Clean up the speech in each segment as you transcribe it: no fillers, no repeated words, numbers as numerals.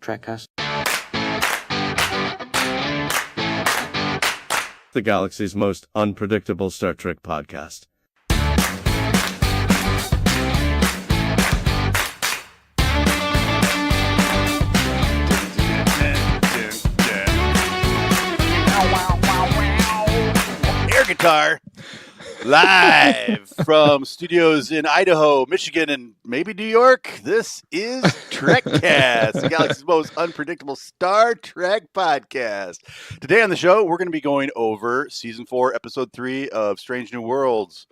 Trekcast. The galaxy's most unpredictable Star Trek podcast. Air guitar. Live from studios in Idaho, Michigan, and maybe New York, this is Trekcast, the galaxy's most unpredictable Star Trek podcast. Today on the show, we're going to be going over Season 4, Episode 3 of Strange New Worlds.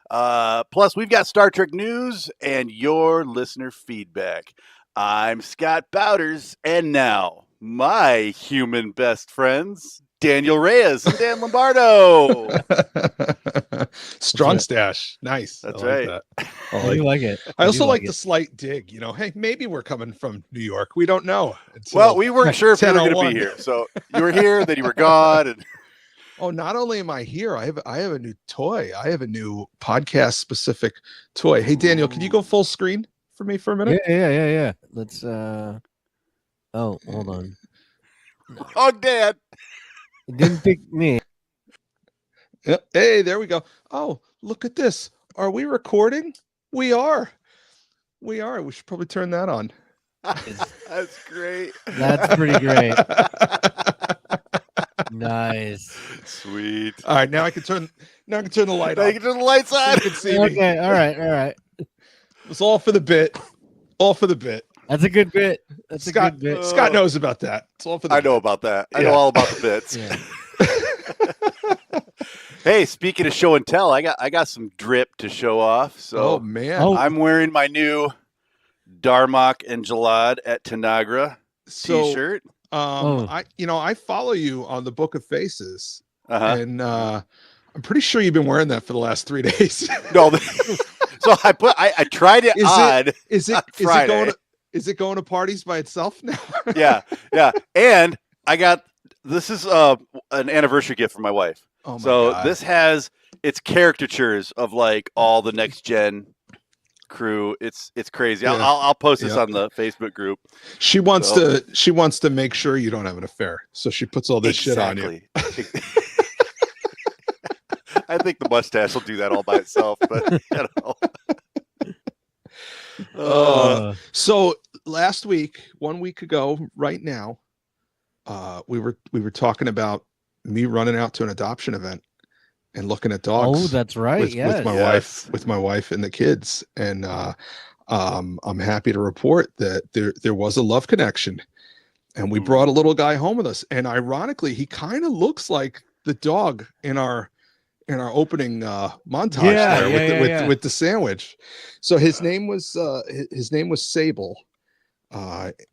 Plus, we've got Star Trek news and your listener feedback. I'm Scott Bowders, and now, my human best friends, Daniel Reyes and Dan Lombardo. Strong stash. Nice. That's right. I like it. I also like the slight dig, hey, maybe we're coming from New York. We don't know. Well, we weren't sure if you were going to be here. So you were here, then you were gone. And oh, not only am I here, I have a new toy. I have a new podcast specific toy. Hey, Daniel, can you go full screen for me for a minute? Yeah. Let's oh, hold on. Oh, Dan. It didn't pick me. Yep. Hey, there we go. Oh, look at this. Are we recording? We are. We should probably turn that on. That's great. That's pretty great. Nice. Sweet. All right, now I can turn the light Now on. you can turn the lights on. So you can see me. Okay, all right. It's all for the bit. All for the bit. That's a good bit. That's Scott, a good bit. Scott knows about that. It's all for the I know about that. I know Yeah. all about the bits. Yeah. Hey, speaking of show and tell, I got some drip to show off. So Oh man. Oh. I'm wearing my new Darmok and Jalad at Tanagra t-shirt. I follow you on the Book of Faces, Uh-huh. and I'm pretty sure you've been wearing that for the last 3 days. No, so I tried it on. Is Friday. it going to parties by itself now? Yeah. And I got this is an anniversary gift for my wife. Oh my So God. this has its caricatures of like all the next gen crew. It's crazy. Yeah. I'll post this Yeah. on the Facebook group. She wants to make sure you don't have an affair, so she puts all this shit on you. Exactly. I think the mustache will do that all by itself, but you know. So last week, 1 week ago, right now, we were talking about me running out to an adoption event and looking at dogs. Oh, that's right. with my wife and the kids, and I'm happy to report that there was a love connection, and we brought a little guy home with us. And ironically, he kind of looks like the dog in our opening montage with the sandwich. So his name was Sable.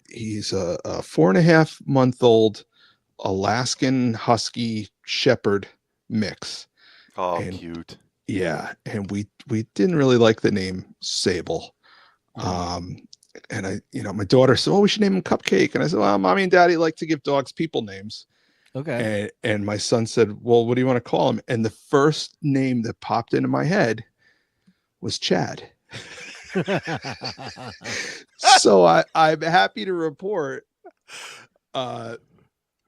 He's a 4.5-month-old Alaskan Husky Shepherd mix. Oh, And- cute. Yeah, and we didn't really like the name Sable. And my daughter said, "Oh, we should name him Cupcake." And I said, "Well, Mommy and Daddy like to give dogs people names." Okay. And my son said, "Well, what do you want to call him?" And the first name that popped into my head was Chad. So I'm happy to report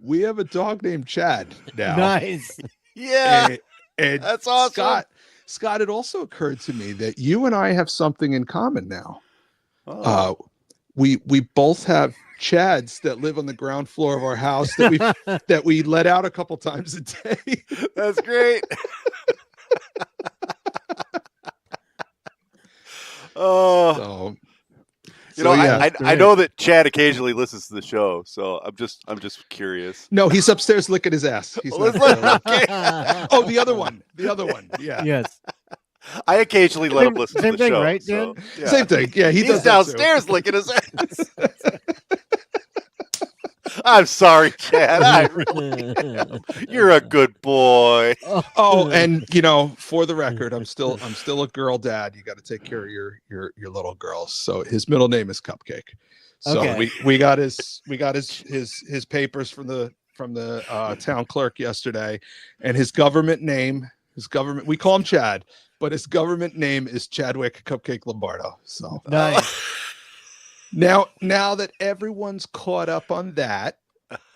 we have a dog named Chad now. Nice. Yeah. And That's awesome. Scott, it also occurred to me that you and I have something in common now. Oh. we both have Chads that live on the ground floor of our house that we let out a couple times a day. That's great. Oh, So, I great. know that Chad occasionally listens to the show, so I'm just curious. no, he's upstairs licking his ass. He's not Okay. Oh, the other one. Yeah. Yes. I occasionally let him listen same to the thing, show. right, so, Dan? yeah. Same thing. Yeah, he He's does that too. downstairs licking his ass. I'm sorry, Chad. You're a good boy. Oh, and for the record, I'm still a girl dad. You got to take care of your little girls. So his middle name is Cupcake. So Okay. we got his papers from the town clerk yesterday, and his government name, we call him Chad, but his government name is Chadwick Cupcake Lombardo. So Nice. now that everyone's caught up on that,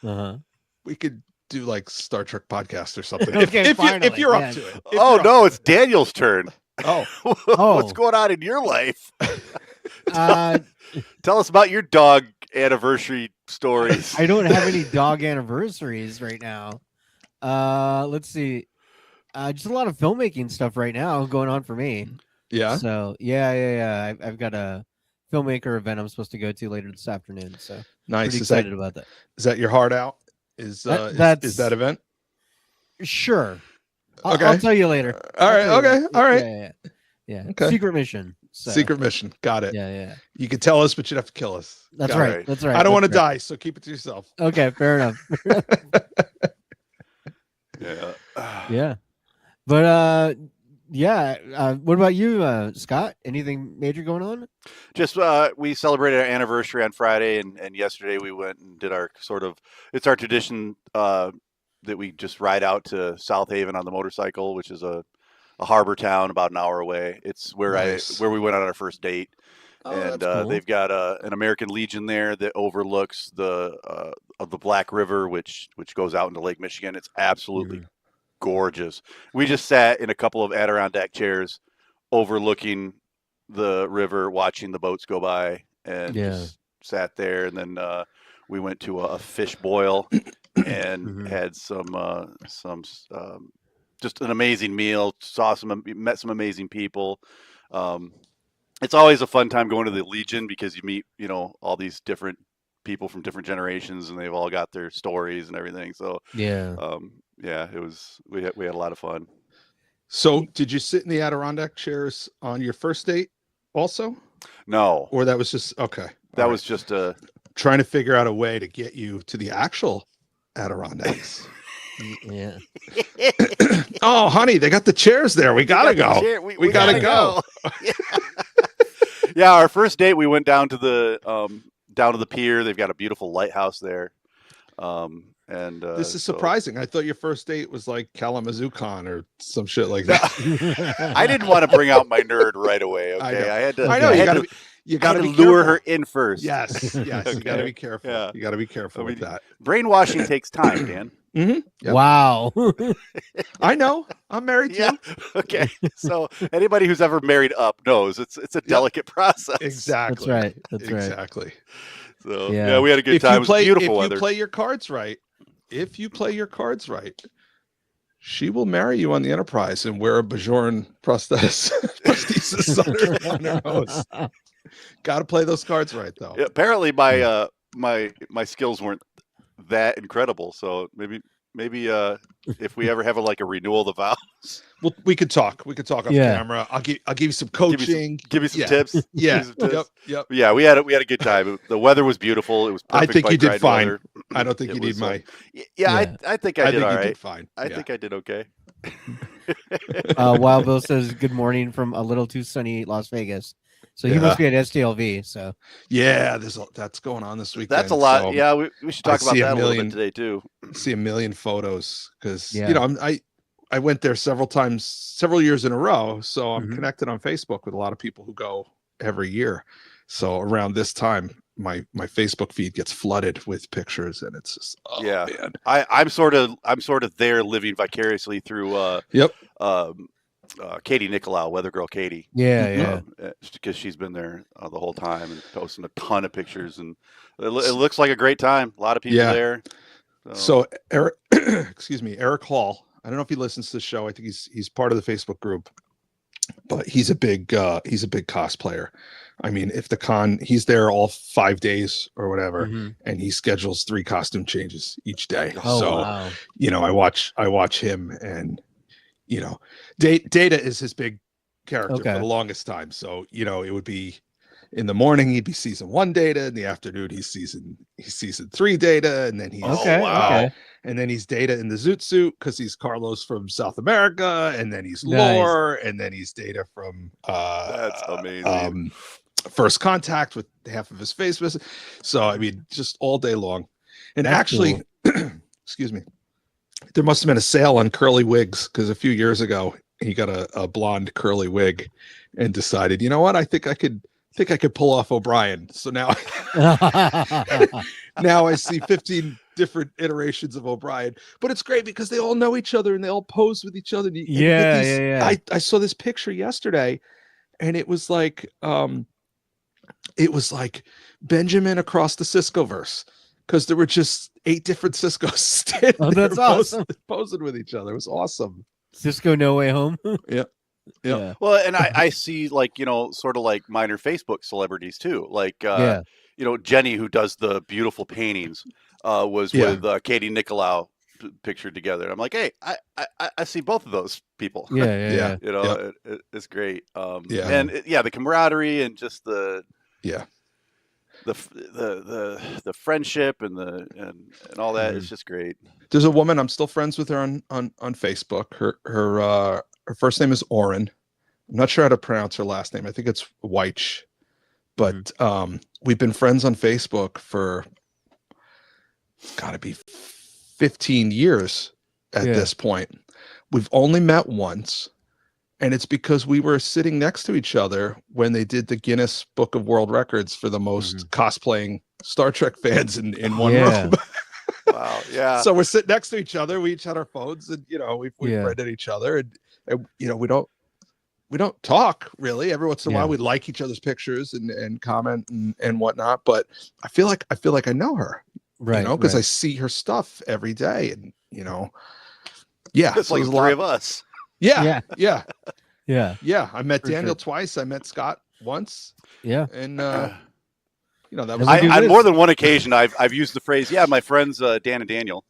Uh-huh. we could do like Star Trek podcast or something. Okay, if you're finally, up to it. Oh no, it's Daniel's turn. Oh, What's going on in your life? Uh, Tell us about your dog anniversary stories. I don't have any dog anniversaries right now. Let's see. Just a lot of filmmaking stuff right now going on for me. yeah. So yeah. I've got a filmmaker event I'm supposed to go to later this afternoon. So Nice. pretty Is that excited about that. your heart out? Is that event? Sure. Okay. I'll tell you later. All right. I'll tell you Okay. All right. Yeah. Okay. Secret mission. So, Secret mission. Got it. Yeah. You could tell us, but you'd have to kill us. That's Got right. it. That's right. I don't want to That's right. die, so keep it to yourself. Okay, fair enough. Yeah. Yeah. But what about you, Scott? Anything major going on? Just we celebrated our anniversary on Friday, and yesterday we went and did our it's our tradition that we just ride out to South Haven on the motorcycle, which is a harbor town about an hour away. It's where Nice. where we went on our first date. Oh, And that's cool. they've got an American Legion there that overlooks the Black River, which goes out into Lake Michigan. It's absolutely gorgeous. We just sat in a couple of Adirondack chairs overlooking the river, watching the boats go by, and just sat there. And then we went to a fish boil and had some just an amazing meal. Met some amazing people. It's always a fun time going to the Legion because you meet, all these different people from different generations, and they've all got their stories and everything. So it was we had a lot of fun. So, did you sit in the Adirondack chairs on your first date, also? No, Or that was just okay? that All was just a. trying to figure out a way to get you to the actual Adirondacks. Yeah. Oh, honey, they got the chairs there. We gotta go. We gotta go. Yeah, our first date, we went down to the pier. They've got a beautiful lighthouse there. And This is surprising. I thought your first date was like Kalamazoo Con or some shit like that. I didn't want to bring out my nerd right away. Okay, I had to. I know you gotta be lure careful. her in first. Yes, you gotta Okay. be careful. Yeah. You gotta be careful with that. Brainwashing takes time, Dan. Yep. Wow. I know. I'm married too. Yeah. Okay. So anybody who's ever married up knows it's a delicate process. Exactly. That's right. That's right. Exactly. So Yeah. we had a good time. It was beautiful if weather. you play your cards right, she will marry you on the Enterprise and wear a Bajoran prosthesis on her nose. Got to play those cards right, though. Yeah, apparently, my skills weren't that incredible. So maybe if we ever have a renewal of the vows, Well, we could talk. We could talk off camera. I'll give you some coaching. give you some Yeah. tips. Yeah. Give you some tips. Yep. Yeah, we had a good time. The weather was beautiful. It was perfect. I think you bike did ride fine. weather. I don't think It you need was, my. Yeah. I think I did all you right. did fine. I think I did okay. Wild Bill says good morning from a little too sunny Las Vegas. So he must be at STLV. So Yeah, that's going on this weekend. That's a lot. so Yeah, we should talk I about see a that a little million- bit today too. see a million photos because Yeah. I went there several years in a row, so I'm Mhm. connected on Facebook with a lot of people who go every year. So around this time, my Facebook feed gets flooded with pictures, and it's just Yeah. man. I'm sort of there living vicariously through Yep. Katie Nicolau, Weather Girl Katie. Yeah. Because she's been there the whole time and posting a ton of pictures, and it looks like a great time. A lot of people there. So Eric, excuse me, Eric Hall. I don't know if he listens to the show. I think he's part of the Facebook group, but he's a big cosplayer. I mean, if the con, he's there all 5 days or whatever, and he schedules 3 costume changes each day. Oh, so, wow. you know, I watch him, and you know, Data is his big character for the longest time. So, you know, it would be in the morning he'd be season 1 Data, in the afternoon he's season 3 Data, and then he's and then he's Data in the Zoot suit because he's Carlos from South America, and then he's Lore, and then he's Data from that's amazing. First Contact with half of his face missing. So I mean, just all day long. And that's actually, excuse me, there must have been a sale on curly wigs, because a few years ago he got a blonde curly wig and decided, you know what, I think I could pull off O'Brien. So now now I see 15 different iterations of O'Brien, but it's great because they all know each other and they all pose with each other. And I saw this picture yesterday, and it was like Benjamin across the Ciscoverse, because there were just 8 different Ciscos standing that's awesome. posing with each other. It was awesome. Cisco No Way Home. Yeah. Well, and I see, like, you know, sort of like minor Facebook celebrities too. Like, you know, Jenny, who does the beautiful paintings, was with Katie Nicolau pictured together. I'm like, hey, I see both of those people. Yeah. You know, it's great. And the camaraderie and just the friendship and all that is just great. There's a woman, I'm still friends with her on Facebook. Her first name is Oren. I'm not sure how to pronounce her last name. I think it's Weich. But we've been friends on Facebook for gotta be 15 years at this point. We've only met once, and it's because we were sitting next to each other when they did the Guinness Book of World Records for the most cosplaying Star Trek fans in one room. Wow, yeah. So we're sitting next to each other. We each had our phones, and you know, we've friended each other, and you know, we don't talk really. Every once in a while we like each other's pictures and comment and whatnot, but I feel like I know her. Right. You know, because I see her stuff every day, and you know, it's so like 3 of us. Yeah. I met For Daniel sure. twice. I met Scott once. Yeah. And you know, that was on more than one occasion I've used the phrase, my friends Dan and Daniel.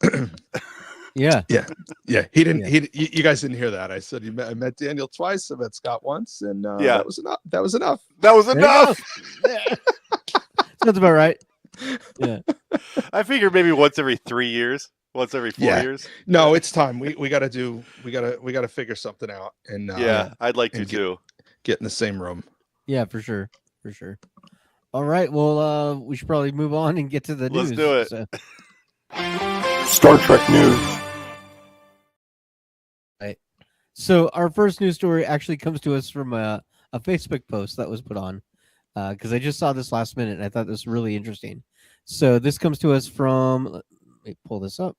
Yeah. He didn't. You guys didn't hear that. I said I met Daniel twice. I met Scott once, and that was enough. That was enough. Sounds about right. Yeah. I figure maybe once every 3 years, once every 4 years. No, it's time. We got to figure something out. And I'd like to too. Get in the same room. Yeah, for sure. All right. Well, we should probably move on and get to the news. Let's do it. So. Star Trek news. Right. So our first news story actually comes to us from a Facebook post that was put on, because I just saw this last minute and I thought this was really interesting. So this comes to us from, let me pull this up.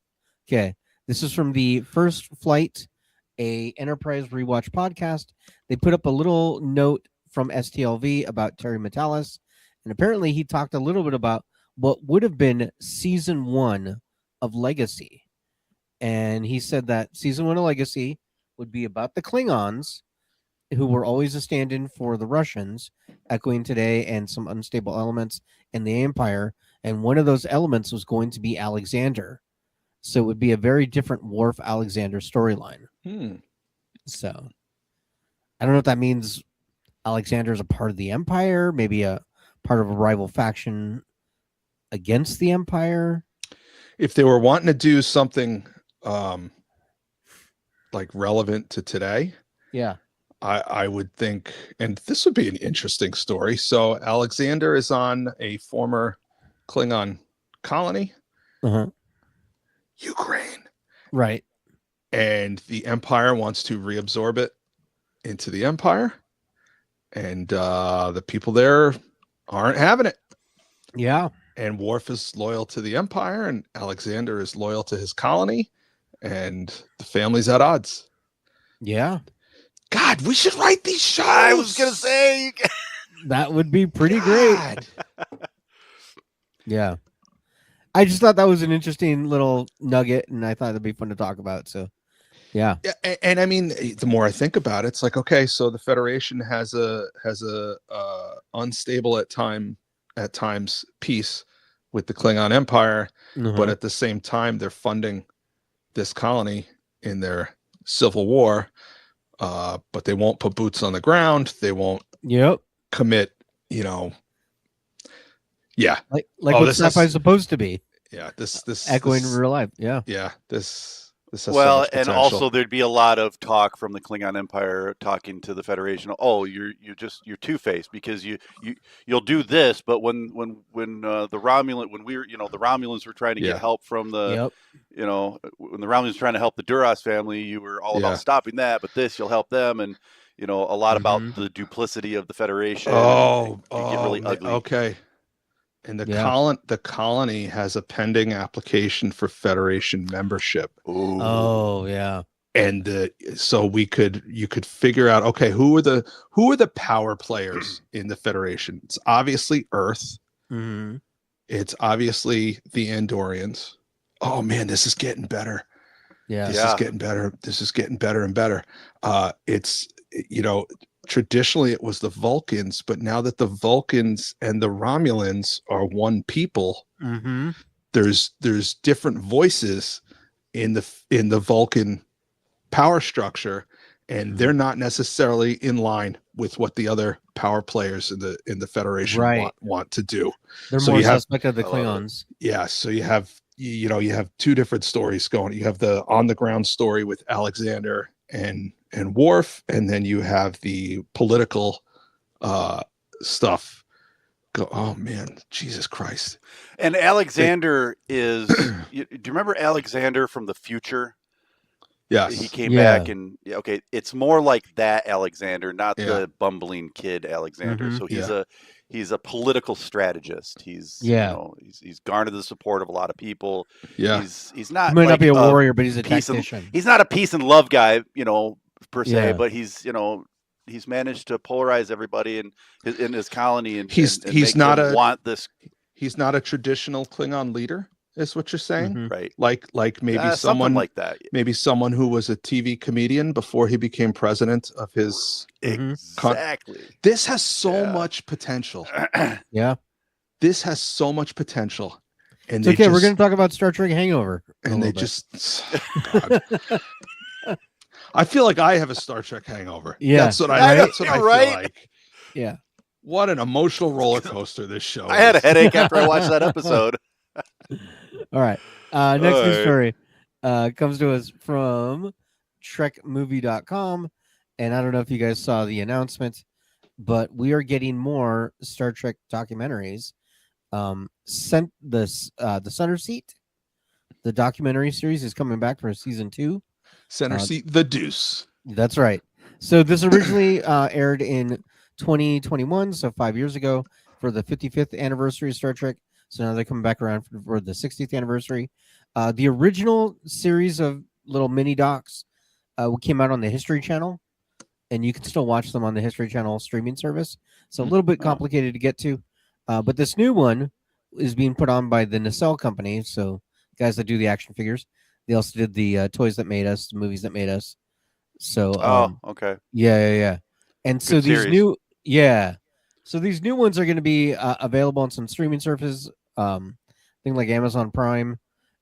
Okay. This is from the First Flight, a Enterprise Rewatch podcast. They put up a little note from STLV about Terry Metalis, and apparently he talked a little bit about what would have been season 1 of Legacy. And he said that season 1 of Legacy would be about the Klingons, who were always a stand-in for the Russians, echoing today, and some unstable elements in the Empire. And one of those elements was going to be Alexander. So it would be a very different Worf Alexander storyline. So I don't know if that means Alexander's a part of the Empire, maybe a part of a rival faction against the Empire. If they were wanting to do something like relevant to today, I would think, and this would be an interesting story. So Alexander is on a former Klingon colony, Ukraine, right? And the Empire wants to reabsorb it into the Empire, and the people there aren't having it. Yeah. And Worf is loyal to the Empire, and Alexander is loyal to his colony, and the family's at odds. Yeah. God, we should write these shows. I was gonna say. That would be pretty great. God. Yeah. I just thought that was an interesting little nugget, and I thought it'd be fun to talk about. So, yeah. Yeah, and I mean, the more I think about it, it's like, okay, so the Federation has a unstable at times peace with the Klingon Empire, but at the same time, they're funding this colony in their civil war. But they won't put boots on the ground. They won't commit, yeah, like what sci-fi is supposed to be. Yeah, this echoing real life. Yeah, this has so Well, much and potential. also there'd be a lot of talk from the Klingon Empire talking to the Federation. Oh, you're two-faced because you'll do this, but when the Romulans were trying to get help from the when the Romulans were trying to help the Duras family, you were all about stopping that, but this you'll help them, and a lot about the duplicity of the Federation. Oh, get really ugly. Okay. And the colony has a pending application for Federation membership. Ooh. Oh, yeah. And so you could figure out, okay, who are the power players in the Federation? It's obviously Earth. Mm-hmm. It's obviously the Andorians. Oh man, this is getting better. Yeah. This is getting better. This is getting better and better. It's traditionally it was the Vulcans, but now that the Vulcans and the Romulans are one people, there's different voices in the Vulcan power structure, and they're not necessarily in line with what the other power players in the Federation want to do. They're more suspect of the Klingons. Yeah, so you have two different stories going. You have the on the ground story with Alexander and Worf, and then you have the political stuff. Oh man, Jesus Christ! And Alexander is. Do you remember Alexander from the future? Yes, he came back, and it's more like that Alexander, not the bumbling kid Alexander. So he's a political strategist. He's he's garnered the support of a lot of people. Yeah, he's not. He might not be a warrior, but he's a tactician. He's not a peace and love guy, per se, but he's managed to polarize everybody in his colony, and he's not want this. He's not a traditional Klingon leader, is what you're saying, right? Like maybe someone like that. Maybe someone who was a TV comedian before he became president of his. Exactly. This has so much potential. Yeah, this has so much potential. And it's okay. We're going to talk about Star Trek Hangover, and they God. I feel like I have a Star Trek hangover. Yeah, that's what I feel like. Yeah. What an emotional roller coaster this show. I had a headache after I watched that episode. All right. Next news story comes to us from trekmovie.com. And I don't know if you guys saw the announcement, but we are getting more Star Trek documentaries. Sent the Center Seat, the documentary series, is coming back for season 2. Center Seat, the Deuce. That's right. So this originally aired in 2021, so 5 years ago, for the 55th anniversary of Star Trek. So now they're coming back around for the 60th anniversary. The original series of little mini docs came out on the History Channel, and you can still watch them on the History Channel streaming service. It's a little bit complicated to get to, but this new one is being put on by the Nacelle Company, so guys that do the action figures. They also did the toys that made us, the movies that made us. So, okay. Yeah. And so Good these series. So these new ones are going to be available on some streaming services, thing like Amazon Prime.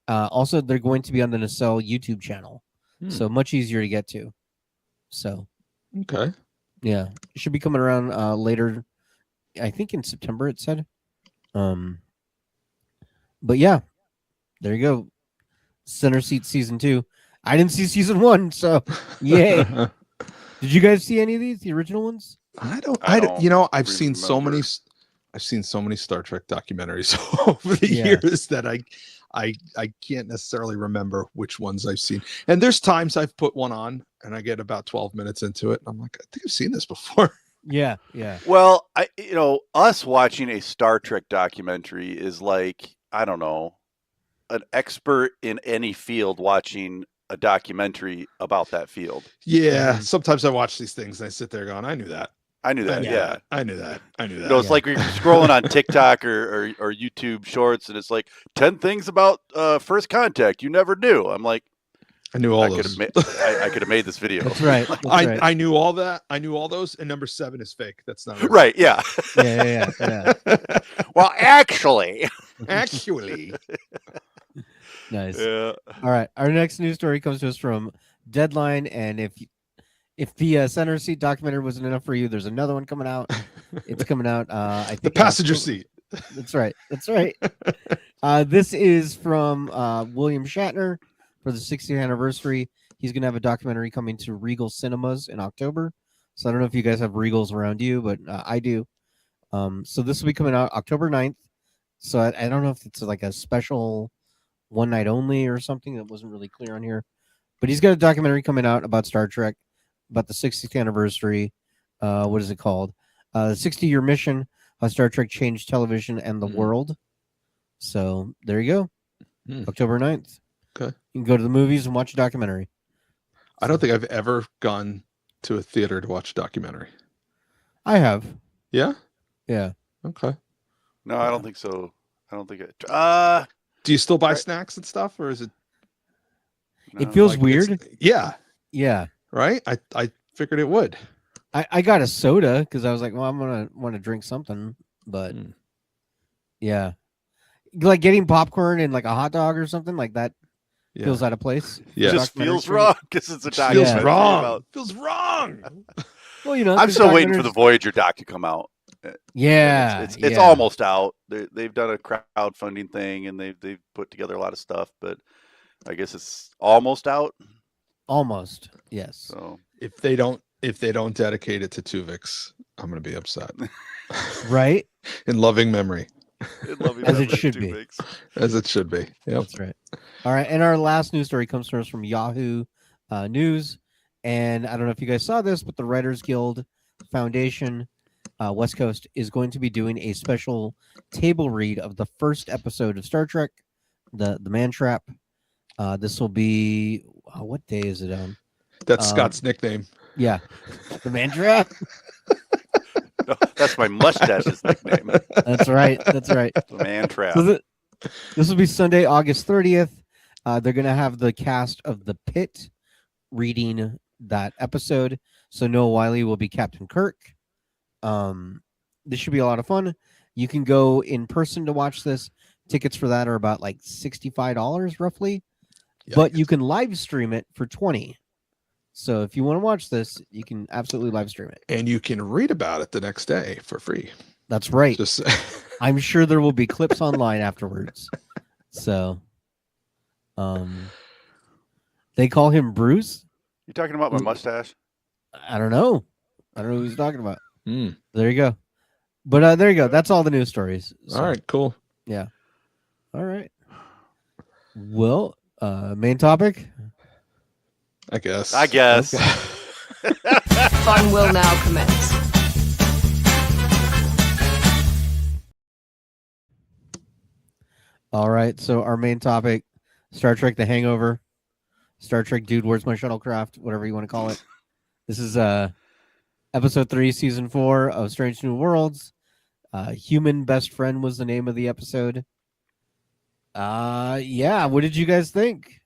Also, they're going to be on the Nacelle YouTube channel, so much easier to get to. So, okay, yeah, it should be coming around later. I think in September it said. But yeah, there you go. Center Seat season 2. I didn't see season 1, so yay. Did you guys see any of these, the original ones? I don't. I've seen so many Star Trek documentaries over the years that I can't necessarily remember which ones I've seen. And there's times I've put one on and I get about 12 minutes into it, and I'm like, I think I've seen this before. Yeah. Well, us watching a Star Trek documentary is like, I don't know, an expert in any field watching a documentary about that field. Yeah, sometimes I watch these things and I sit there going, I knew that. I knew that. Yeah. I knew that. You know, it's like you're scrolling on TikTok or YouTube Shorts, and it's like 10 things about first contact you never knew. I'm like, I knew all those. I could have made this video. That's right. That's right. I knew all that. I knew all those, and number 7 is fake. That's not right. Yeah. Yeah. Well, actually. Nice. Yeah. All right. Our next news story comes to us from Deadline, and if the center seat documentary wasn't enough for you, there's another one coming out. It's coming out. I think the passenger seat. That's right. This is from William Shatner for the 60th anniversary. He's going to have a documentary coming to Regal Cinemas in October. So I don't know if you guys have Regals around you, but I do. So this will be coming out October 9th. So I don't know if it's like a special one night only or something. That wasn't really clear on here. But he's got a documentary coming out about Star Trek, about the 60th anniversary. What is it called? 60-year mission, how Star Trek changed television and the world. So there you go. October 9th. Okay. You can go to the movies and watch a documentary. I don't think I've ever gone to a theater to watch a documentary. I have. Yeah? Yeah. Okay. No, I don't think so. I don't think it. Do you still buy snacks and stuff, or is it? It feels weird. Yeah. Yeah. Right? I figured it would. I got a soda because I was like, well, I'm going to want to drink something. But yeah. Like getting popcorn and like a hot dog or something like that feels out of place. Yeah. It just feels wrong because it's a documentary. documentary. Feels wrong. About... Feels wrong. Well, you know, I'm still waiting for the Voyager doc to come out. Yeah. It's almost out. They've done a crowdfunding thing and they've put together a lot of stuff, but I guess it's almost out. Almost. Yes. So if they don't dedicate it to Tuvix, I'm going to be upset. Right? In loving memory. As it should be. As it should be. Yep. That's right. All right. And our last news story comes to us from Yahoo News. And I don't know if you guys saw this, but the Writers Guild Foundation West Coast is going to be doing a special table read of the first episode of Star Trek, the Man Trap. This will be what day is it on? That's Scott's nickname. Yeah, the Man Trap. No, that's my mustache's nickname. That's right. The Man Trap. So this will be Sunday, August 30th. They're going to have the cast of The Pitt reading that episode. So Noah Wyle will be Captain Kirk. This should be a lot of fun. You can go in person to watch this. Tickets for that are about like $65 roughly. Yeah, but you can live stream it for $20. So if you want to watch this, you can absolutely live stream it. And you can read about it the next day for free. That's right. Just... I'm sure there will be clips online afterwards. So they call him Bruce. You talking about my mustache? I don't know. I don't know who he's talking about. There you go. But there you go. That's all the news stories. So, all right, cool. Yeah. All right. Well, main topic? I guess. Okay. Fun will now commence. All right. So our main topic, Star Trek The Hangover. Star Trek Dude, Where's My Shuttlecraft? Whatever you want to call it. This is episode 3, season 4 of Strange New Worlds. Human Best Friend was the name of the episode. Yeah. What did you guys think?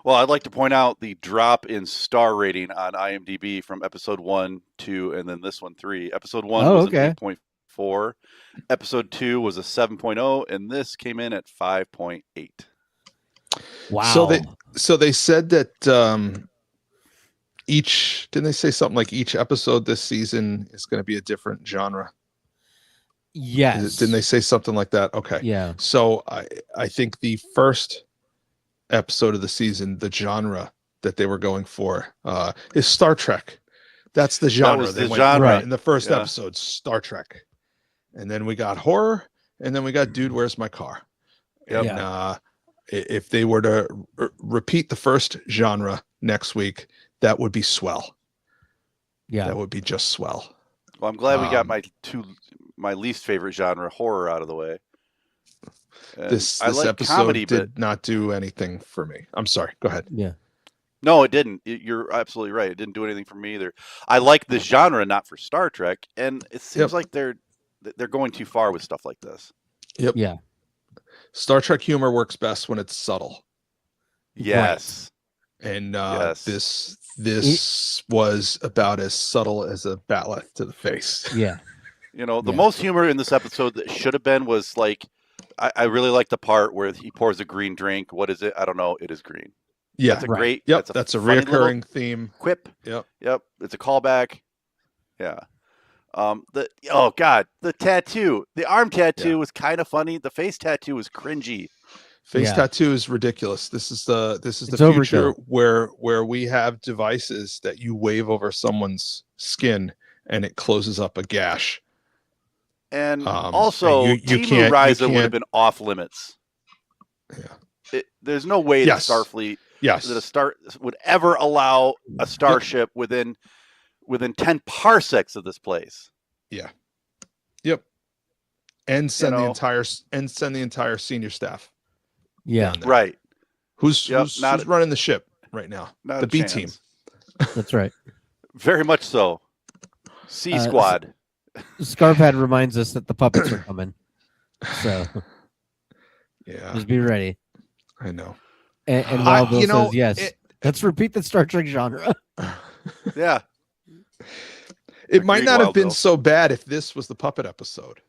Well, I'd like to point out the drop in star rating on IMDb from episode 1, 2, and then this one 3. Episode 1 was an 8.4. Episode 2 was a 7.0, and this came in at 5.8. Wow. So they said that didn't they say something like each episode this season is going to be a different genre? Yes. Didn't they say something like that? Okay. Yeah. So I think the first episode of the season, the genre that they were going for is Star Trek. That's the genre. That was the genre. Right in the first episode, Star Trek. And then we got horror, and then we got Dude, Where's My Car? Yep. And if they were to repeat the first genre next week, that would be swell. Yeah. That would be just swell. Well, I'm glad we got my least favorite genre, horror, out of the way. And This I like episode comedy, did but not do anything for me. I'm sorry. Go ahead. Yeah. no, it didn't. You're absolutely right. It didn't do anything for me either. I like this genre, not for Star Trek, and it seems Yep. like they're going too far with stuff like this. Yep. Yeah. Star Trek humor works best when it's subtle. Yes. And Yes. this was about as subtle as a batleth to the face. Yeah. You know, the Yeah. most humor in this episode that should have been was like, I really like the part where he pours a green drink. What is it? I don't know. It is green. Yeah. That's a Right. great. Yep. That's a funny little reoccurring theme. quip. Yep. Yep. It's a callback. Yeah. Oh God, the tattoo, the arm tattoo was kind of funny. The face tattoo was cringy. Face Yeah. tattoo is ridiculous. This is the It's future overkill. where we have devices that you wave over someone's skin and it closes up a gash. And And also, you Timu can't- Riser you would have can't- been off limits. Yeah. There's no way Yes. that Starfleet Yes. that a star would ever allow a starship within 10 parsecs of this place. Yep. And send know. the entire senior staff. Yeah. down there. Right. Who's Yep, who's not- running the ship right now? Not The a B chance. team. That's right. Very much so. C Uh, Squad. Scarpad reminds us that the puppets are coming. So Yeah, just be ready. I know. And Wild Bill you know, says yes. it- Let's repeat the Star Trek genre. Yeah. It might Agreed, not have Wild been Bill. so bad if this was the puppet episode.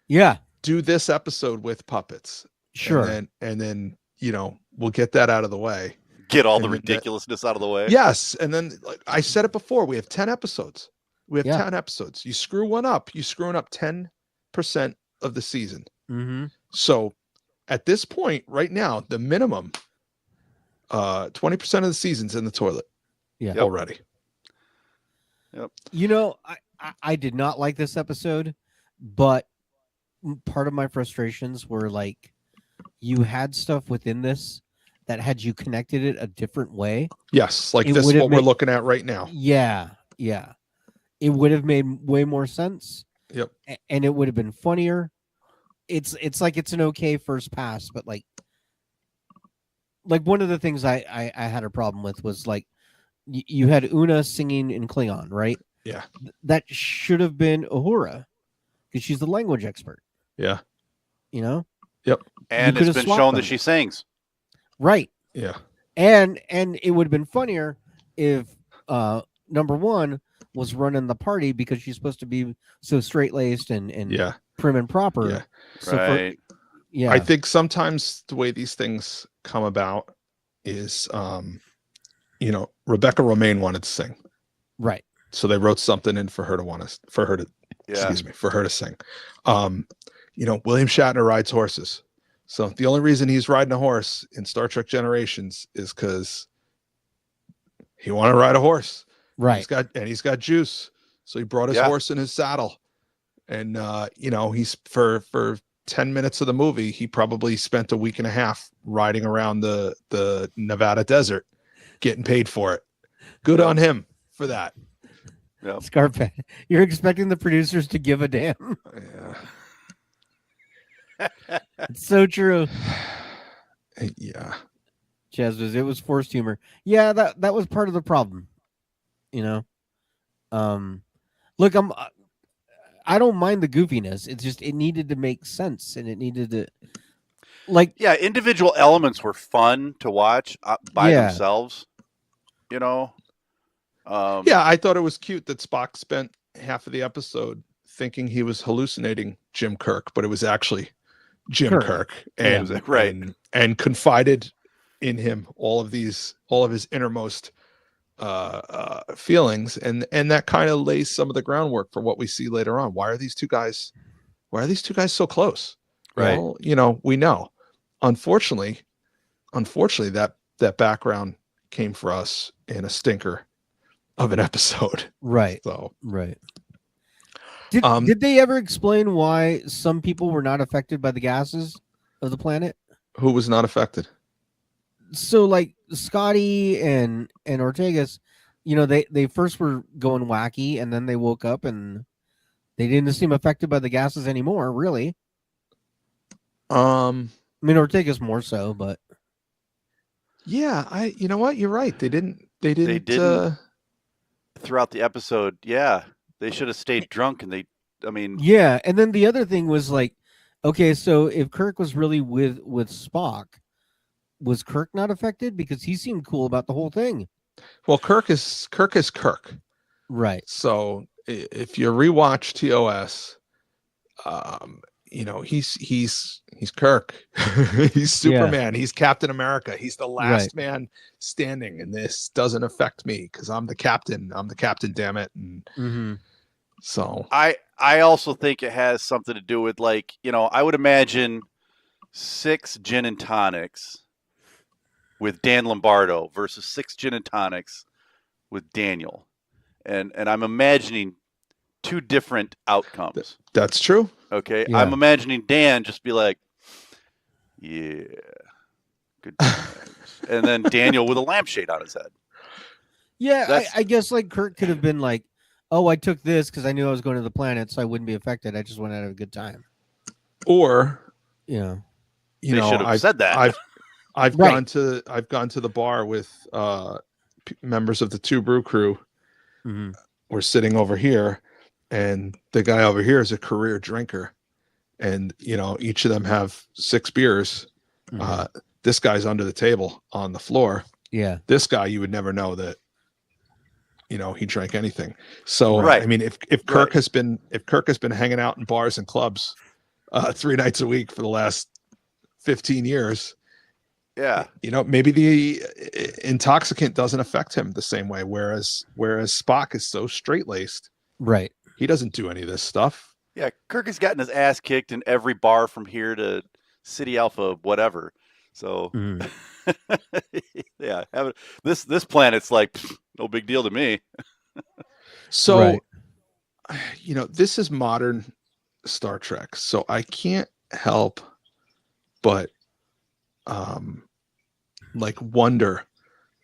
Yeah, Do this episode with puppets. sure. And then we'll get that out of the way. Get all the And then that- ridiculousness out of the way. Yes, and then like I said it before, we have 10 episodes. We have Yeah. 10 episodes. You screw one up, you're screwing up 10% of the season. Mm-hmm. So at this point, right now, the minimum 20% of the season's in the toilet. Yeah. Already. You know, I did not like this episode, but part of my frustrations were like you had stuff within this that had you connected it a different way. Yes, like It this is would have what we're made- looking at right now. Yeah, yeah. It would have made way more sense. Yep. And it would have been funnier. It's like it's an okay first pass, but like one of the things I had a problem with was like you had Una singing in Klingon, right? Yeah. That should have been Uhura because she's the language expert, Yeah. you know? And You it's could've been swapped shown them. that she sings. Right. Yeah. And it would have been funnier if number one was running the party because she's supposed to be so straight laced and Yeah. prim and proper. Yeah. So Right. yeah. I think sometimes the way these things come about is Rebecca Romaine wanted to sing. right. So they wrote something in for her to Yeah. for her to sing. William Shatner rides horses. So the only reason he's riding a horse in Star Trek Generations is because he wanted to ride a horse. Right. He's got juice. So he brought his Yeah. horse in his saddle. And he's for 10 minutes of the movie, he probably spent a week and a half riding around the Nevada desert, getting paid for it. Good on him for that. Yep. Scarpet. You're expecting the producers to give a damn. Yeah. It's so true. Yeah. Chaz it was forced humor. Yeah, that was part of the problem. Look, I don't mind the goofiness. It's just it needed to make sense and it needed to Yeah, individual elements were fun to watch by Yeah. themselves. Yeah, I thought it was cute that Spock spent half of the episode thinking he was hallucinating Jim Kirk, but it was actually Jim Kirk. Kirk, Yeah, and right. and confided in him all of his innermost feelings, and that kind of lays some of the groundwork for what we see later on. Why are these two guys so close? Right. Well, we know. Unfortunately, that background came for us in a stinker of an episode. right. So Right. Did, Um, did they ever explain why some people were not affected by the gases of the planet? who was not affected? So like Scotty and Ortegas, they first were going wacky and then they woke up and they didn't seem affected by the gases anymore, really. I mean, Ortega's more so, but Yeah, you know what? You're right. They didn't. didn't throughout the episode. Yeah, they should have stayed drunk, and I mean, yeah. And then the other thing was like, okay, so if Kirk was really with Spock, was Kirk not affected because he seemed cool about the whole thing? Well, Kirk is Kirk. Right. So if you rewatch TOS, he's Kirk. He's Superman. He's Captain America. He's the last man standing, and this doesn't affect me because I'm the captain. I'm the captain. Damn it! And so I also think it has something to do with, like, I would imagine 6 gin and tonics with Dan Lombardo versus 6 gin and tonics with Daniel, and I'm imagining 2 different outcomes. That's true. Okay, Yeah. I'm imagining Dan just be like, "Yeah, good times," and then Daniel with a lampshade on his head. Yeah, I guess like Kirk could have been like, "Oh, I took this because I knew I was going to the planet, so I wouldn't be affected. I just wanted to have a good time." Or Yeah, They should have said that. I've Right. gone to the bar with members of the Two Brew crew. We're sitting over here, and the guy over here is a career drinker, and each of them have 6 beers. This guy's under the table on the floor. yeah, This guy, you would never know that he drank anything. So Right. I mean, if Kirk has been hanging out in bars and clubs 3 nights a week for the last 15 years, Yeah, maybe the intoxicant doesn't affect him the same way, whereas Spock is so straight-laced, right. he doesn't do any of this stuff. yeah. Kirk has gotten his ass kicked in every bar from here to City Alpha, whatever. So yeah, this planet's like, no big deal to me. So Right. this is modern Star Trek, so I can't help but wonder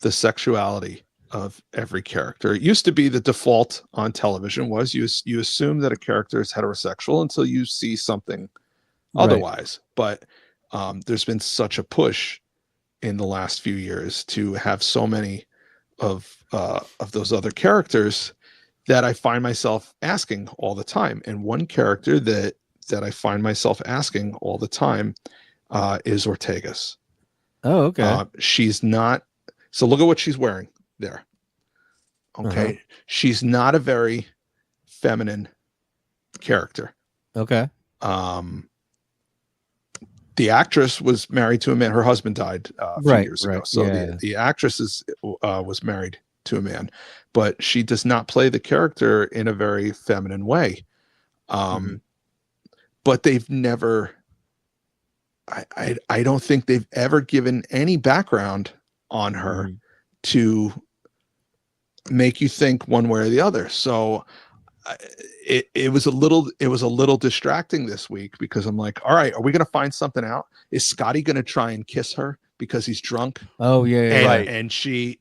the sexuality of every character. It used to be the default on television was you assume that a character is heterosexual until you see something otherwise. But there's been such a push in the last few years to have so many of those other characters that I find myself asking all the time. And one character that I find myself asking all the time is Ortega's. Oh, okay. She's not. So look at what she's wearing there. Okay. She's not a very feminine character. Okay. The actress was married to a man. Her husband died a few years ago. So the actress was married to a man, but she does not play the character in a very feminine way. But they've never, I don't think they've ever given any background on her to make you think one way or the other. So it was a little distracting this week because I'm like, all right, are we going to find something out? Is Scotty going to try and kiss her because he's drunk? Oh yeah. Right. And she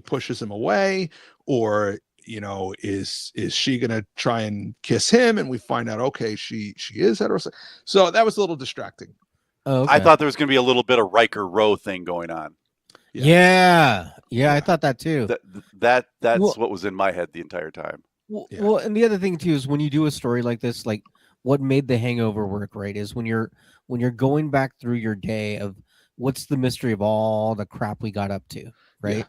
pushes him away, or is she going to try and kiss him? And we find out, okay, she is heterosexual. So that was a little distracting. Oh, okay. I thought there was going to be a little bit of Riker Row thing going on. Yeah. I thought that too. That's what was in my head the entire time. Well, and the other thing too is when you do a story like this, like what made The Hangover work, right? Is when you're going back through your day of what's the mystery of all the crap we got up to, right? Yeah.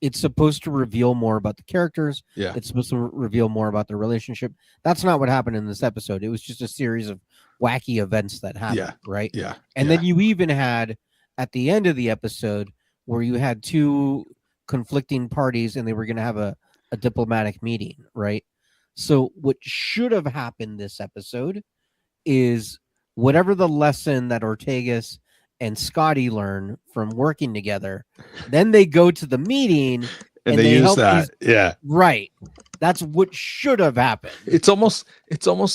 It's supposed to reveal more about the characters. Yeah. It's supposed to reveal more about their relationship. That's not what happened in this episode. It was just a series of wacky events that happened, right? Yeah. And then you even had at the end of the episode where you had 2 conflicting parties and they were going to have a diplomatic meeting, right? So what should have happened this episode is whatever the lesson that Ortegas and Scotty learn from working together, then they go to the meeting and they use help that. Right. That's what should have happened. It's almost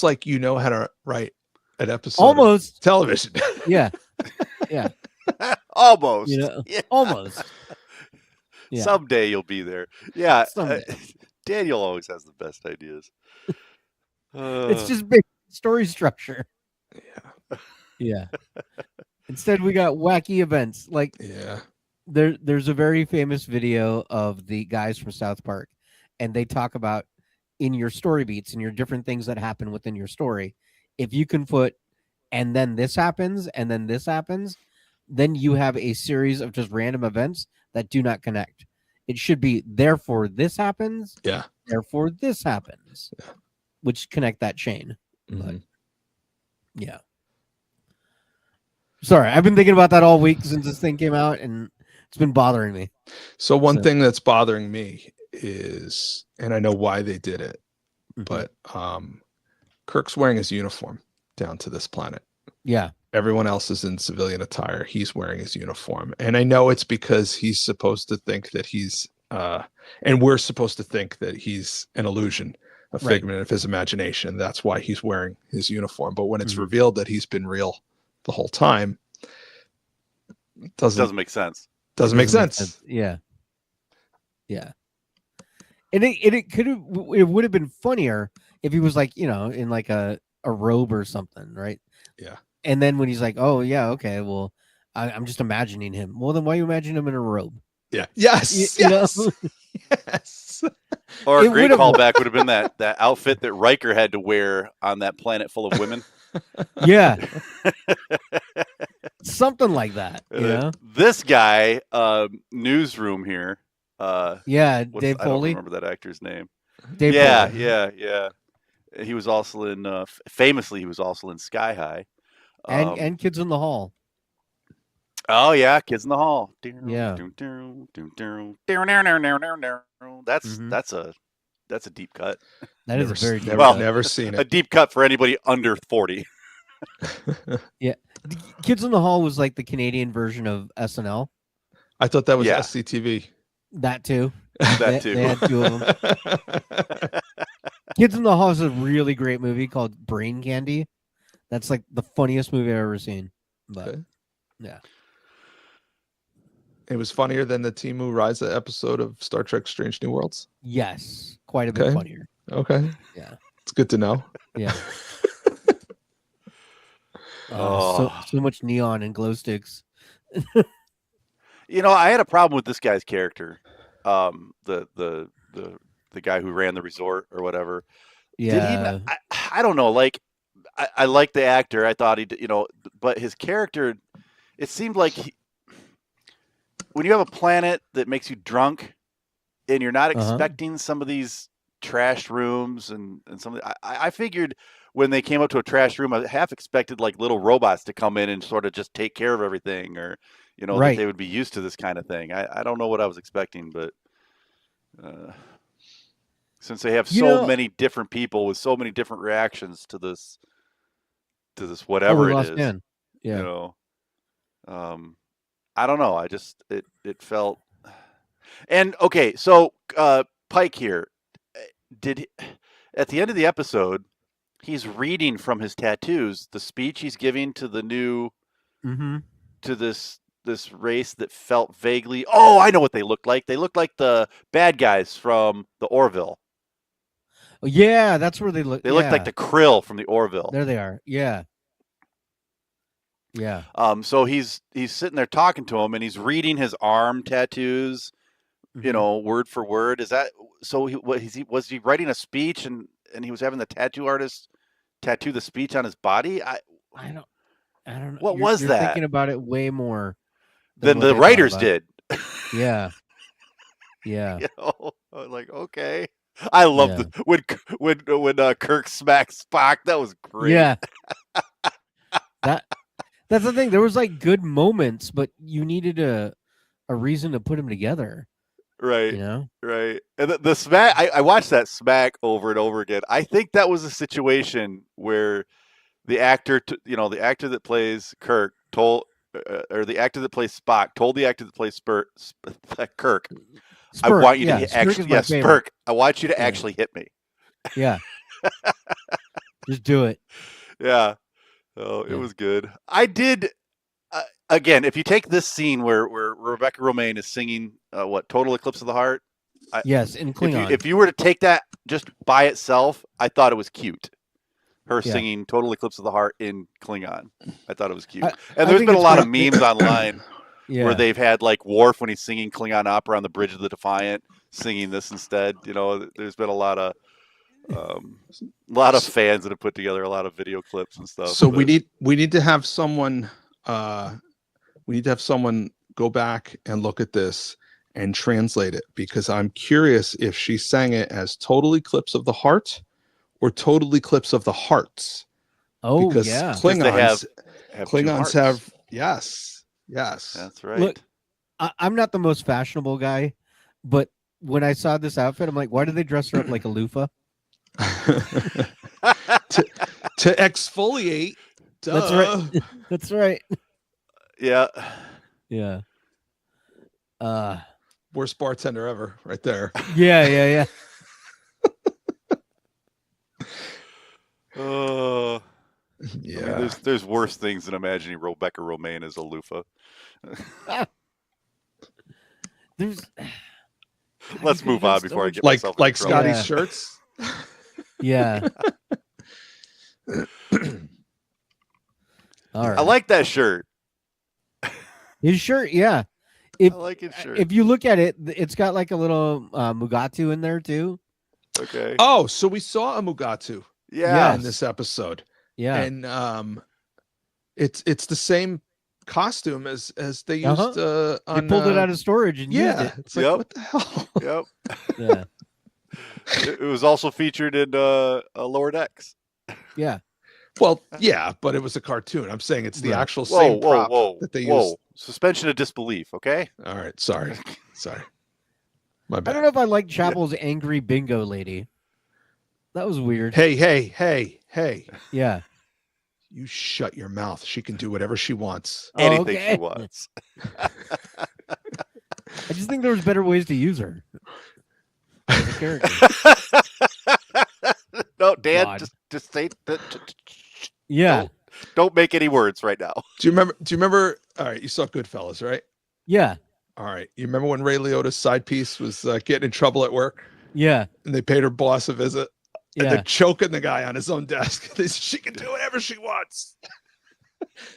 like how to write an episode Almost of television. Yeah. Almost. Yeah. Almost. Yeah. Someday you'll be there. Yeah. Someday. Daniel always has the best ideas. It's just big story structure. Yeah. Instead, we got wacky events. Like Yeah. there's a very famous video of the guys from South Park, and they talk about in your story beats and your different things that happen within your story. If you can put, and then this happens, and then this happens, then you have a series of just random events that do not connect. It should be therefore this happens, Yeah. therefore this happens, Yeah. which connect that chain. But Mhm. yeah. Sorry, I've been thinking about that all week since this thing came out, and it's been bothering me. So one So- thing that's bothering me is, and I know why they did it, Mhm. but Kirk's wearing his uniform down to this planet. Yeah. Everyone else is in civilian attire. He's wearing his uniform. And I know it's because he's supposed to think that he's and we're supposed to think that he's an illusion, a Right. figment of his imagination. That's why he's wearing his uniform. But when it's Mhm. revealed that he's been real the whole time, it Doesn't make sense. doesn't make sense. Yeah. Yeah. And it could have, it would have been funnier if he was like, in like a robe or something, right? Yeah. And then when he's like, oh yeah, okay, well, I'm just imagining him. Well, then why you imagine him in a robe? Yeah. Yes. You know? Yes. Yes. Or It a great would've- callback would have been that outfit that Riker had to wear on that planet full of women. Yeah. Something like that. This guy, newsroom here. Yeah, I Dave don't Foley. remember that actor's name. Dave yeah, Foley. yeah. He was also in famously. He was also in Sky High. And Kids in the Hall. Oh yeah, Kids in the Hall. Yeah. That's a deep cut. That is a very deep Well, cut. Never seen A it. deep cut for anybody under 40. Kids in the Hall was like the Canadian version of SNL. I thought that was Yeah. SCTV. That too. That They too. had two of them. Kids in the Hall is a really great movie called Brain Candy. That's like the funniest movie I've ever seen. But Okay. yeah. It was funnier than the Timu Raiza episode of Star Trek Strange New Worlds. Yes. Quite a bit Okay. funnier. Okay. Yeah. It's good to know. Yeah. Oh. So much neon and glow sticks. I had a problem with this guy's character. The guy who ran the resort or whatever. Yeah. Did he not, I don't know. Like, I like the actor. I thought he did, but his character, it seemed like when you have a planet that makes you drunk and you're not expecting some of these trash rooms and some of I figured when they came up to a trash room, I half expected like little robots to come in and sort of just take care of everything, or Right. that they would be used to this kind of thing. I don't know what I was expecting, but since they have so many different people with so many different reactions to this whatever we it lost is, Dan. Yeah. I don't know. I just it felt. And okay, so Pike here at the end of the episode, he's reading from his tattoos the speech he's giving to the new Mm-hmm. to this race that felt vaguely. Oh, I know what they looked like. They looked like the bad guys from the Orville. Oh, yeah, that's where they look. They looked like the Krill from the Orville. There they are. Yeah. Yeah. So he's sitting there talking to him, and he's reading his arm tattoos, word for word. Is that so? Was he writing a speech, and he was having the tattoo artist tattoo the speech on his body? I don't know. What was you're that? Thinking about it way more than what the they thought writers about did. Yeah. Yeah. I was like, okay. I love when Kirk smacks Spock. That was great. Yeah. That's the thing. There was like good moments, but you needed a reason to put them together. Right. Right. And the smack. I watched that smack over and over again. I think that was a situation where the actor, the actor that plays Kirk told, or the actor that plays Spock told the actor that plays Kirk, I want you to actually, Spurk. I want you to actually hit me. Yeah. Just do it. Yeah. Oh, it was good. I did. Again, if you take this scene where Rebecca Romaine is singing, Total Eclipse of the Heart. Yes, in Klingon. If you were to take that just by itself, I thought it was cute. her Yeah. singing "Total Eclipse of the Heart" in Klingon. I thought it was cute. I And there's think been a it's lot of great. memes online Yeah. where they've had like Worf when he's singing Klingon opera on the bridge of the Defiant, singing this instead. You know, there's been a lot of fans that have put together a lot of video clips and stuff. So we need to have someone go back and look at this and translate it, because I'm curious if she sang it as Total Eclipse of the Heart or Total Eclipse of the Hearts. Oh, Because yeah. Klingons Klingons have yes. That's right. Look, I'm not the most fashionable guy, but when I saw this outfit, I'm like, why did they dress her up like a loofah? to exfoliate. Duh. That's right. That's right. Yeah. Yeah. Worst bartender ever, right there. Yeah. Yeah. I mean, there's worse things than imagining Rebecca Romaine as a loofah. There's. Let's move on before I get like myself in trouble. Scotty's Yeah. shirts. Yeah. All right. I like that shirt. His shirt. Yeah. I like his shirt. If you look at it, it's got like a little Mugatu in there too. Okay. Oh, so we saw a Mugatu Yeah. in this episode. Yeah. And it's the same costume as they used Uh-huh. They on, pulled it out of storage and used it. It's like, Yep. what the hell? Yep. Yeah. It was also featured in Lower Decks. Yeah. Well, yeah, but it was a cartoon. I'm saying it's the Right. actual same prop that they used. Suspension of disbelief, okay? All right, sorry. My I bad. don't know if I like Chapel's angry bingo lady. That was weird. Hey. Yeah. You shut your mouth. She can do whatever she wants. Anything okay. she wants. I just think there was better ways to use her as a character. No, Dan, God. just say that. Yeah. Don't make any words right now. Do you remember? All right, you saw Goodfellas, right? Yeah. All right. You remember when Ray Liotta's side piece was getting in trouble at work Yeah. and they paid her boss a visit? And Yeah. they're choking the guy on his own desk. She can do whatever she wants.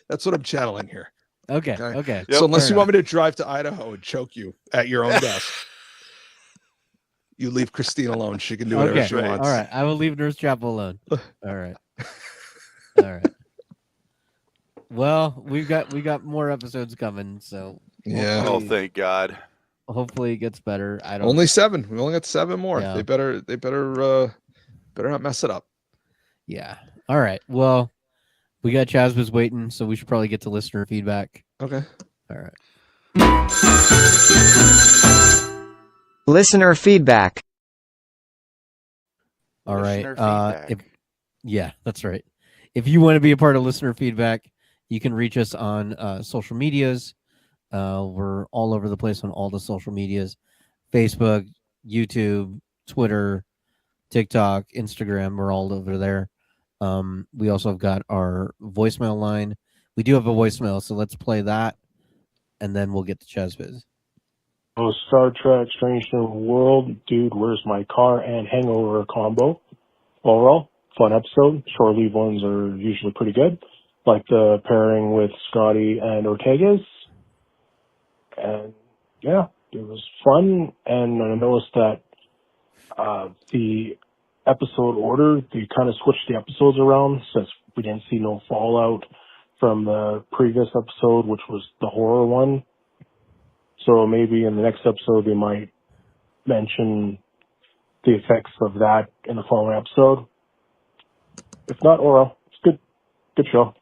That's what I'm channeling here. Okay. Okay. Okay. Yep. So unless Fair you want me to drive to Idaho and choke you at your own desk, you leave Christine alone. She can do whatever Okay. she Right. wants. All right. I will leave Nurse Chapel alone. All right. All right. Well, we got more episodes coming, so Yeah. Oh, thank God. hopefully it gets better. I don't. Only 7. We only got 7 more. Yeah. They better not mess it up. Yeah. All right. Well, we got Chazbaz waiting, so we should probably get to listener feedback. Okay. All right. Listener feedback. All right. Listener feedback. Yeah, that's right. If you want to be a part of listener feedback, you can reach us on social medias. We're all over the place on all the social medias: Facebook, YouTube, Twitter, TikTok, Instagram. We're all over there. We also have got our voicemail line. We do have a voicemail, so let's play that, and then we'll get to Chazbaz. Oh, Star Trek, Strange New World, Dude, Where's My Car, and Hangover combo. Overall, fun episode. Short leave ones are usually pretty good, like the pairing with Scotty and Ortega's. And yeah, it was fun. And I noticed that the episode order, they kind of switched the episodes around since we didn't see no fallout from the previous episode, which was the horror one. So maybe in the next episode, they might mention the effects of that in the following episode. If not, oh well, it's good. Good show.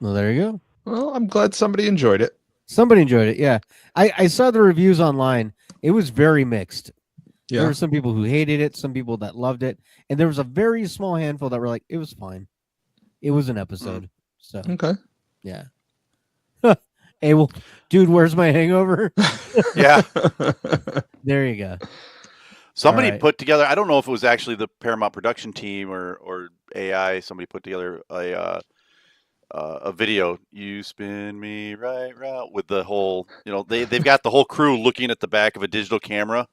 Well, there you go. Well, I'm glad somebody enjoyed it. Somebody enjoyed it. Yeah, I saw the reviews online. It was very mixed. There were some people who hated it, some people that loved it, and there was a very small handful that were like, "It was fine. It was an episode." So Okay. yeah. Hey, well, dude, where's my hangover? Yeah. There you go. Somebody All right. put together, I don't know if it was actually the Paramount production team or AI, somebody put together a video, you spin me right round, with the whole, they've got the whole crew looking at the back of a digital camera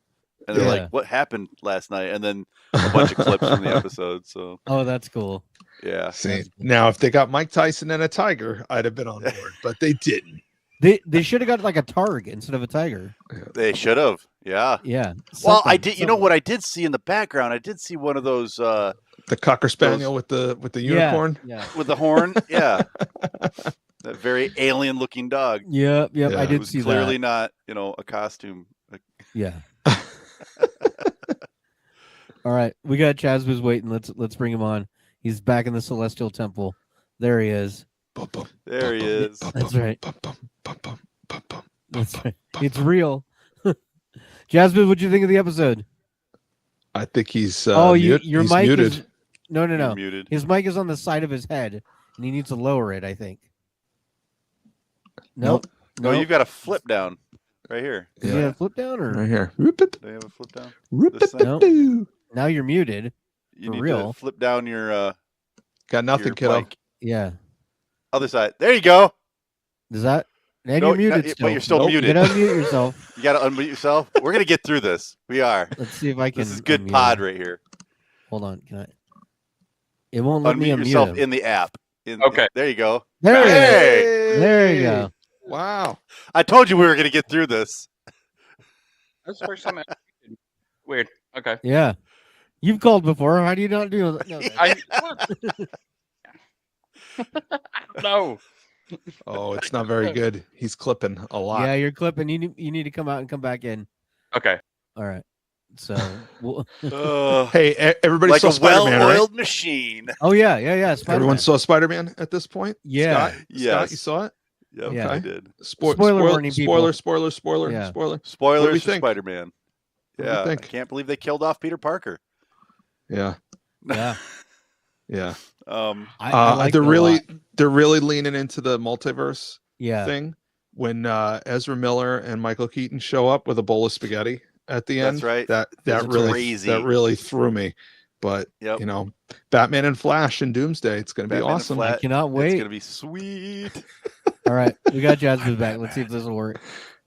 and they're Yeah. like, "What happened last night?" And then a bunch of clips from the episode. So Oh, that's cool. yeah, See, now if they got Mike Tyson and a tiger, I'd have been on board, but they didn't. They should have got like a targ instead of a tiger. they should have. Yeah. Yeah. Well, I something, did. You know what I did see in the background? I did see one of those The Cocker Spaniel with the unicorn. Yeah. with the horn. Yeah, that very alien-looking dog. Yep. Yeah. I It did was see clearly that. not, a costume. Yeah. All right, we got Chazbuz waiting. Let's bring him on. He's back in the Celestial Temple. There he is. There he is. That's right. That's right. It's real. Chazbuz, what'd you think of the episode? I think he's Your he's mic muted. is no. You're muted. His mic is on the side of his head, and he needs to lower it. I think. Nope. No, you've got a flip down right here. Does he have a flip down or Right here. Do they have a flip down? This thing? no? Now you're muted. You For need real? to flip down your Got nothing, your kiddo. mic. Yeah. Other side. There you go. Does that? And No, you're muted but still. you're still muted. You gotta unmute yourself. You got to unmute yourself. We're gonna get through this. We are. Let's see if I can. This is good unmute pod him. right here. Hold on. Can I? It won't let me Unmute unmute yourself him. in the app. Okay. There you go. There he is. Hey! There you go. Wow. I told you we were gonna get through this. That's the first time. Weird. Okay. Yeah. You've called before. How do you not do that? No, I don't know. Oh, it's not very good. He's clipping a lot. yeah, you're clipping. You need to come out and come back in. Okay. All right. So. Hey, everybody like saw a Spider-Man, well-oiled right? machine. Oh yeah. Spider-Man. Everyone saw Spider-Man at this point? Yeah. Scott, Yes. you saw it? Yep, Yeah. I did. Spoiler warning, people. spoiler. Yeah. What do Spoilers we for think? Spider-Man. What do we Yeah, I think? can't believe they killed off Peter Parker. Yeah. Yeah. Yeah. I like they're it a really lot. they're really leaning into the multiverse Yeah. thing when Ezra Miller and Michael Keaton show up with a bowl of spaghetti at the end. That's right. That That's really crazy. that really threw me. But Yep. Batman and Flash and Doomsday, it's going to be Batman and awesome. Flash. I cannot It's wait. gonna be sweet. All right. We got Jasmine back. Let's see if this will work.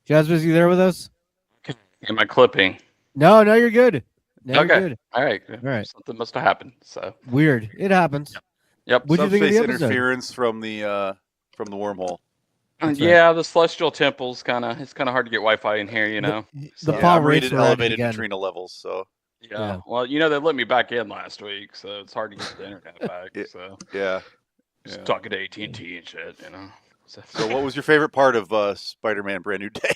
Jasmine, you there with us? Am I clipping? No, you're good. No, Okay. you're good. All right. All right. Something must have happened. So. Weird. It happens. Yep. What'd you think of the Subspace episode? interference from the wormhole. That's right. Yeah, the celestial temple's it's kind of hard to get Wi-Fi in here, you know. The So, Paul I'm rates rated were at it elevated again. neutrino levels, so yeah. Yeah. Well, they let me back in last week, so it's hard to get the internet back. Yeah. So yeah. just Yeah. talking to AT&T and shit, you know. So what was your favorite part of Spider-Man Brand New Day?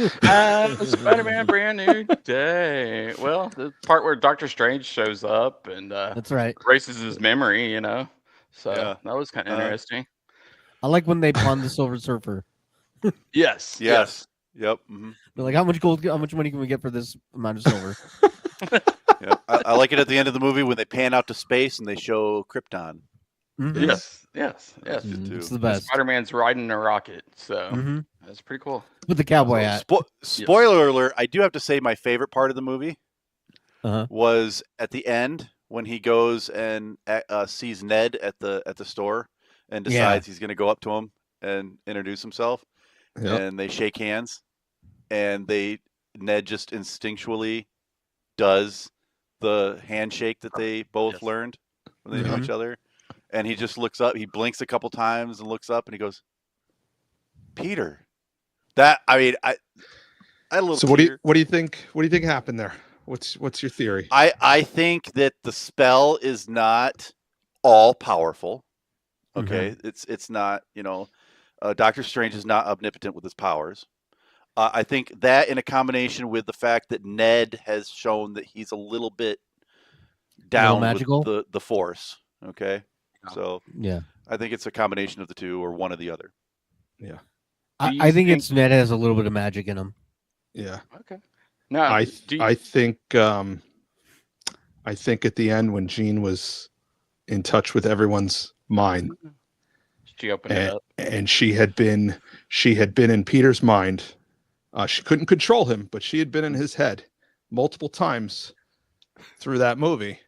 Spider-Man Brand New Day. Well, the part where Doctor Strange shows up and That's right. erases his memory, you know. So Yeah. that was kind of Uh-huh. interesting. I like when they pawn the Silver Surfer. Yes. Yes. Yep. hmm They're like, how much gold? How much money can we get for this amount of silver? Yep. I like it at the end of the movie when they pan out to space and they show Krypton. Mhm. Yes. That's good Mhm. too. It's the best. Spider-Man's riding a rocket, so Mhm. that's pretty cool. With the cowboy hat. Spoiler alert! I do have to say my favorite part of the movie Uh-huh. was at the end when he goes and sees Ned at the store and Yeah. decides he's going to go up to him and introduce himself, Yep. and they shake hands, and Ned just instinctually does the handshake that they both Yes. learned when they knew Mhm. each other, and he just looks up, he blinks a couple times and looks up, and he goes, "Peter." That I a little. So what do tear. you think? What do you think happened there? What's your theory? I think that the spell is not all powerful. Okay, it's not. Doctor Strange is not omnipotent with his powers. I think that in a combination with the fact that Ned has shown that he's a little bit down magical? with the Force. Okay, Yeah. so Yeah. I think it's a combination of the two or one or the other. Do you I think think- it's Ned has a little bit of magic in him. Yeah. Okay. No, I do you- I think at the end when Jean was in touch with everyone's mind she opened it and, up. and she had been in Peter's mind. She couldn't control him, but she had been in his head multiple times through that movie.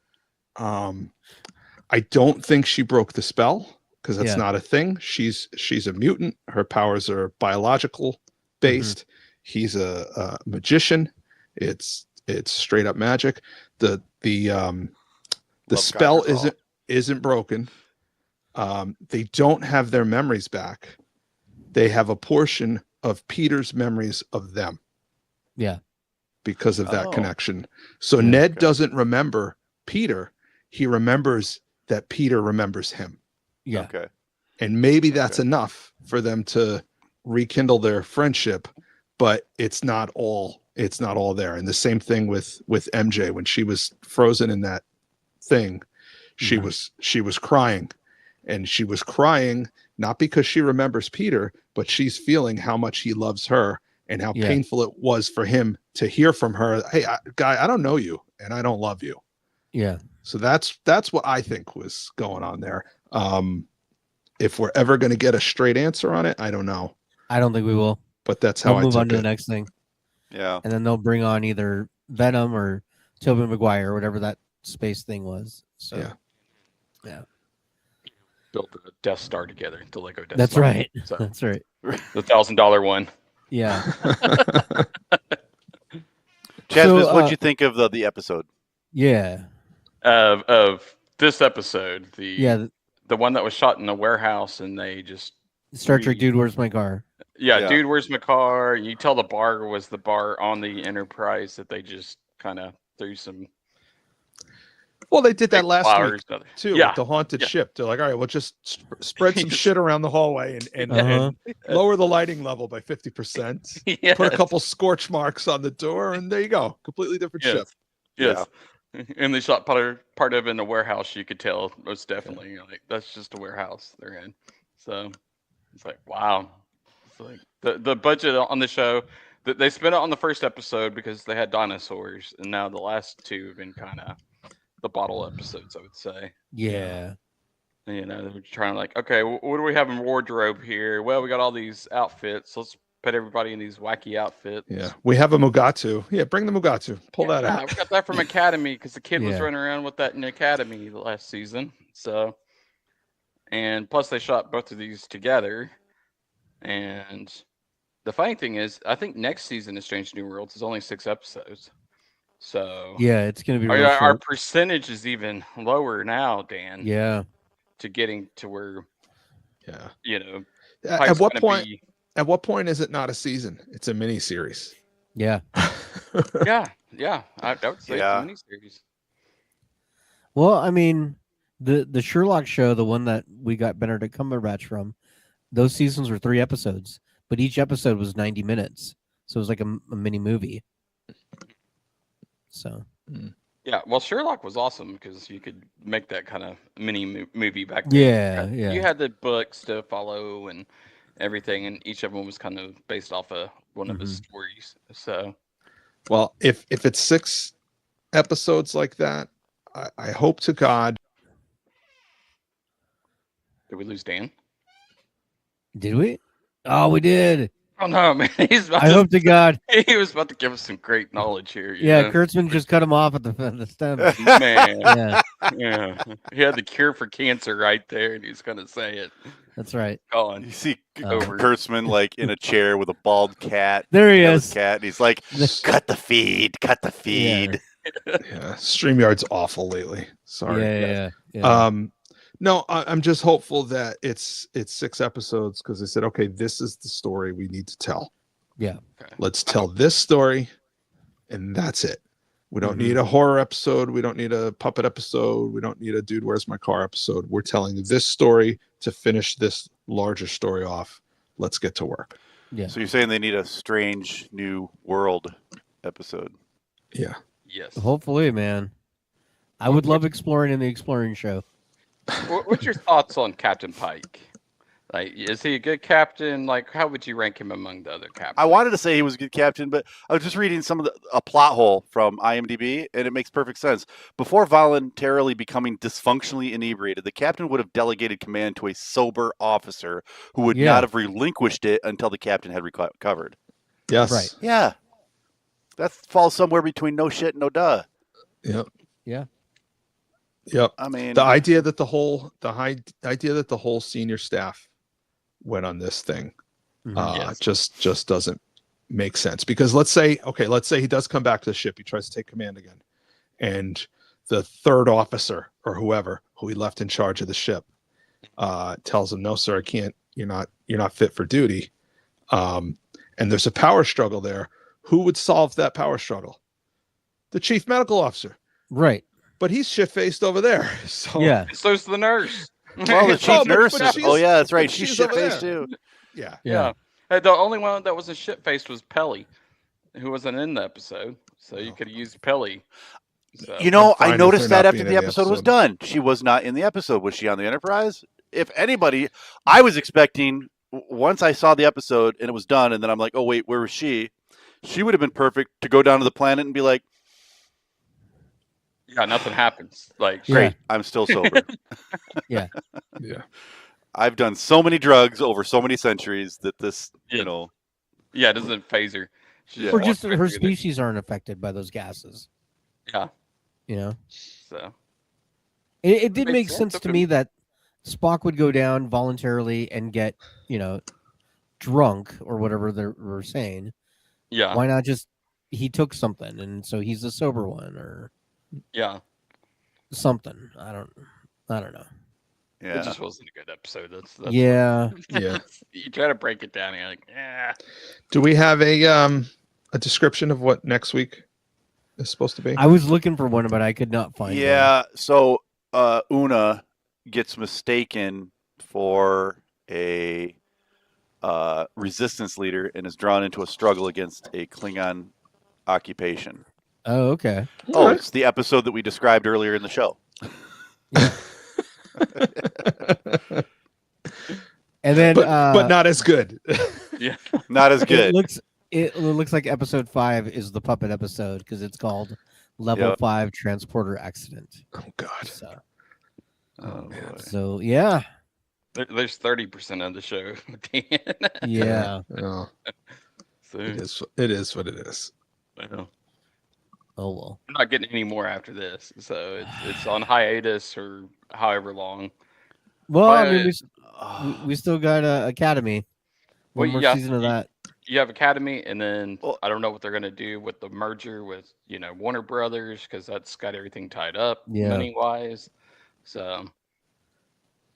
I don't think she broke the spell because that's Yeah. not a thing. She's a mutant. Her powers are biological based. He's a magician. It's It's straight up magic. The Love spell conquers all. isn't broken. They don't have their memories back. They have a portion of Peter's memories of them. Yeah. Because of that Oh. connection. So Yeah. Ned Okay. doesn't remember Peter. He remembers that Peter remembers him. Yeah. Okay. And maybe that's Okay. enough for them to rekindle their friendship, but it's not all there. And the same thing with MJ when she was frozen in that thing, she was crying. And she was crying not because she remembers Peter, but she's feeling how much he loves her and how painful it was for him to hear from her, hey, guy, I don't know you and I don't love you. Yeah. So that's what I think was going on there. If we're ever going to get a straight answer on it, I don't know. I don't think we will. But that's how We'll I move took on to it. the next thing. Yeah. And then they'll bring on either Venom or Tobey Maguire or whatever that space thing was. So Yeah. Built the Death Star together, the Lego Death that's Star. right. So, That's right. the $1,000 one. Yeah. Chasmis, So, what'd you think of the episode? Yeah. Of this episode, Yeah. the one that was shot in a warehouse, and they just Star Trek Dude, Where's My Car? Yeah. dude, where's my car? You tell the bar was the bar on the Enterprise that they just kind of threw some Well, they did that fake last flowers. week too, Yeah. with the haunted Yeah. ship. They're like, all right, we'll just spread some shit around the hallway and Uh-huh. lower the lighting level by 50%. Yes. Put a couple scorch marks on the door, and there you go. Completely different ship. Yes. And they shot part of it in a warehouse. You could tell most definitely. You're like, that's just a warehouse they're in. So it's like, wow. It's like the budget on the show that they spent it on the first episode because they had dinosaurs, and now the last two have been kind of the bottle episodes, I would say. Yeah. You know, they were trying to like, okay, what do we have in wardrobe here? Well, we got all these outfits. Let's put everybody in these wacky outfits. Yeah, we have a Mugatu. Yeah, bring the Mugatu. Pull that Yeah, out. we got that from Academy because the kid was Yeah. running around with that in Academy the last season. So, and plus they shot both of these together. And the funny thing is, I think next season of Strange New Worlds is only 6 episodes. So Yeah, it's gonna be real our short. percentage is even lower now, Dan. Yeah. To getting to where Yeah. Pike's At what gonna point? be- At what point is it not a season? It's a mini series. Yeah. yeah, I would say Yeah. it's a miniseries. Well, I mean, the Sherlock show, the one that we got Benedict Cumberbatch from, those seasons were 3 episodes, but each episode was 90 minutes, so it was like a mini movie. So Yeah, well, Sherlock was awesome because you could make that kind of mini movie back then. yeah. You had the books to follow and everything, and each of them was kind of based off of one of his stories. So, Well, if it's 6 episodes like that, I hope to God. did we lose Dan? Did we? Oh, we did. Oh no, man! I hope to God. he was about to give us some great knowledge here. you Yeah, know? Kurtzman just cut him off at the stem. Man, Yeah, yeah, he had the cure for cancer right there, and he's gonna say it. that's right. Gone. You see Over. Kurtzman like in a chair with a bald cat. There he nose is. Cat, and he's like, cut the feed, cut the feed. Yeah, StreamYard's awful lately. Sorry. Yeah. No, I'm just hopeful that it's 6 episodes because they said, okay, this is the story we need to tell. Yeah. Okay. Let's tell this story, and that's it. We don't Mhm. need a horror episode. We don't need a puppet episode. We don't need a Dude, Where's My Car episode. We're telling this story to finish this larger story off. Let's get to work. Yeah. So you're saying they need a Strange New World episode? Yeah. Yes. Hopefully, man. I would love exploring in the exploring show. What's your thoughts on Captain Pike? Like, is he a good captain? Like, how would you rank him among the other captains? I wanted to say he was a good captain, but I was just reading some of a plot hole from IMDb, and it makes perfect sense. Before voluntarily becoming dysfunctionally inebriated, the captain would have delegated command to a sober officer who would Yeah. not have relinquished it until the captain had recovered. Yes. Right. Yeah. That falls somewhere between no shit and no duh. Yep. Yeah. Yep. I mean, The idea that the whole senior staff went on this thing Mhm. Yes. just doesn't makes sense, because let's say he does come back to the ship. He tries to take command again, and the third officer or whoever who he left in charge of the ship tells him, "No, sir, I can't. You're not fit for duty." And there's a power struggle there. Who would solve that power struggle? The chief medical officer. Right. But he's shit-faced over there. So Yeah. So's the nurse. Well, the chief nurse. but Oh yeah, that's right. but She's she's over shit-faced there. too. yeah. Yeah. The only one that wasn't shit-faced was Pelly, who wasn't in the episode. So you could have used Pelly. So. You know, I'm fine I with noticed her that not after being the in the episode was episode. done. She was not in the episode. Was she on the Enterprise? If anybody, I was expecting, once I saw the episode and it was done, and then I'm like, oh, wait, where was she? She would have been perfect to go down to the planet and be like, Yeah, nothing happens. Like, Yeah. great, I'm still sober. Yeah. Yeah. I've done so many drugs over so many centuries that this, Yeah. It doesn't phase her. She Yeah. Or walks just right her through there. species aren't affected by those gases. Yeah. You know, So it did Makes make sense, sense to okay. me that Spock would go down voluntarily and get, drunk or whatever they were saying. yeah, Why not just he took something and so he's the sober one or yeah. something? I don't know. It Yeah. just wasn't a good episode. That's Yeah. Yeah. You try to break it down, and you're like, yeah. Do we have a description of what next week is supposed to be? I was looking for one, but I could not find one. Yeah, so Una gets mistaken for a resistance leader and is drawn into a struggle against a Klingon occupation. Oh, okay. Oh, it's the episode that we described earlier in the show. And then but not as good. Yeah. Not as good. it looks like episode 5 is the puppet episode because it's called Level Yep. 5 Transporter Accident. Oh God. So, Oh, boy. so yeah. There's 30% of the show. Yeah. Oh, So, it is what it is. I know. Oh well. I'm not getting any more after this, so it's on hiatus or however long. Well, I But- mean, we still got Academy. One Well, more yeah, season of that. You have Academy, and then Well- I don't know what they're gonna do with the merger with Warner Brothers because that's got everything tied up Yeah. money wise. So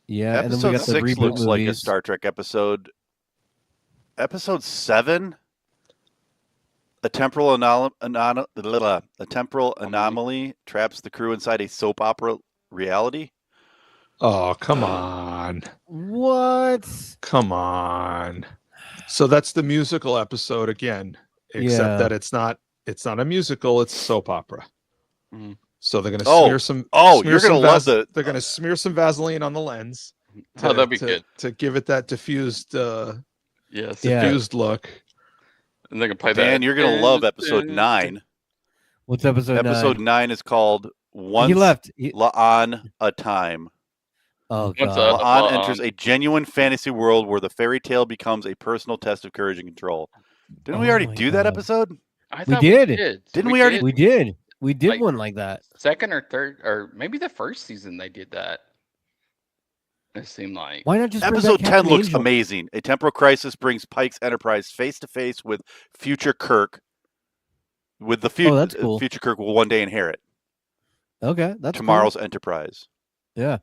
Yeah, and then we Episode got the 6 reboot looks like a movies. Star Trek episode. Episode 7, a temporal anomaly traps the crew inside a soap opera reality. Oh, come on. What? Come on. So that's the musical episode again, except Yeah. that it's not a musical, it's soap opera. Mhm. So they're gonna Oh. smear some Oh, you're gonna love the. they're gonna smear some Vaseline on the lens that'd be good. to give it that diffused Yes, Yeah. diffused look. and they can play that. Dan, you're gonna love episode 9. What's episode 9? Episode 9 is called Once He left. La'an a Time. Oh Once god. La'an enters a genuine fantasy world where the fairy tale becomes a personal test of courage and control. Didn't we Oh already my do that God. episode? I We thought did. Didn't we already- We did. We did Like- one like that. second or third or maybe the first season they did that. It seemed like Why not just bring Episode back 10 Captain looks Angel? amazing. A temporal crisis brings Pike's Enterprise face to face with future Kirk. With the Oh, that's cool. future Kirk will one day inherit Okay, that's cool. tomorrow's Enterprise. Yeah,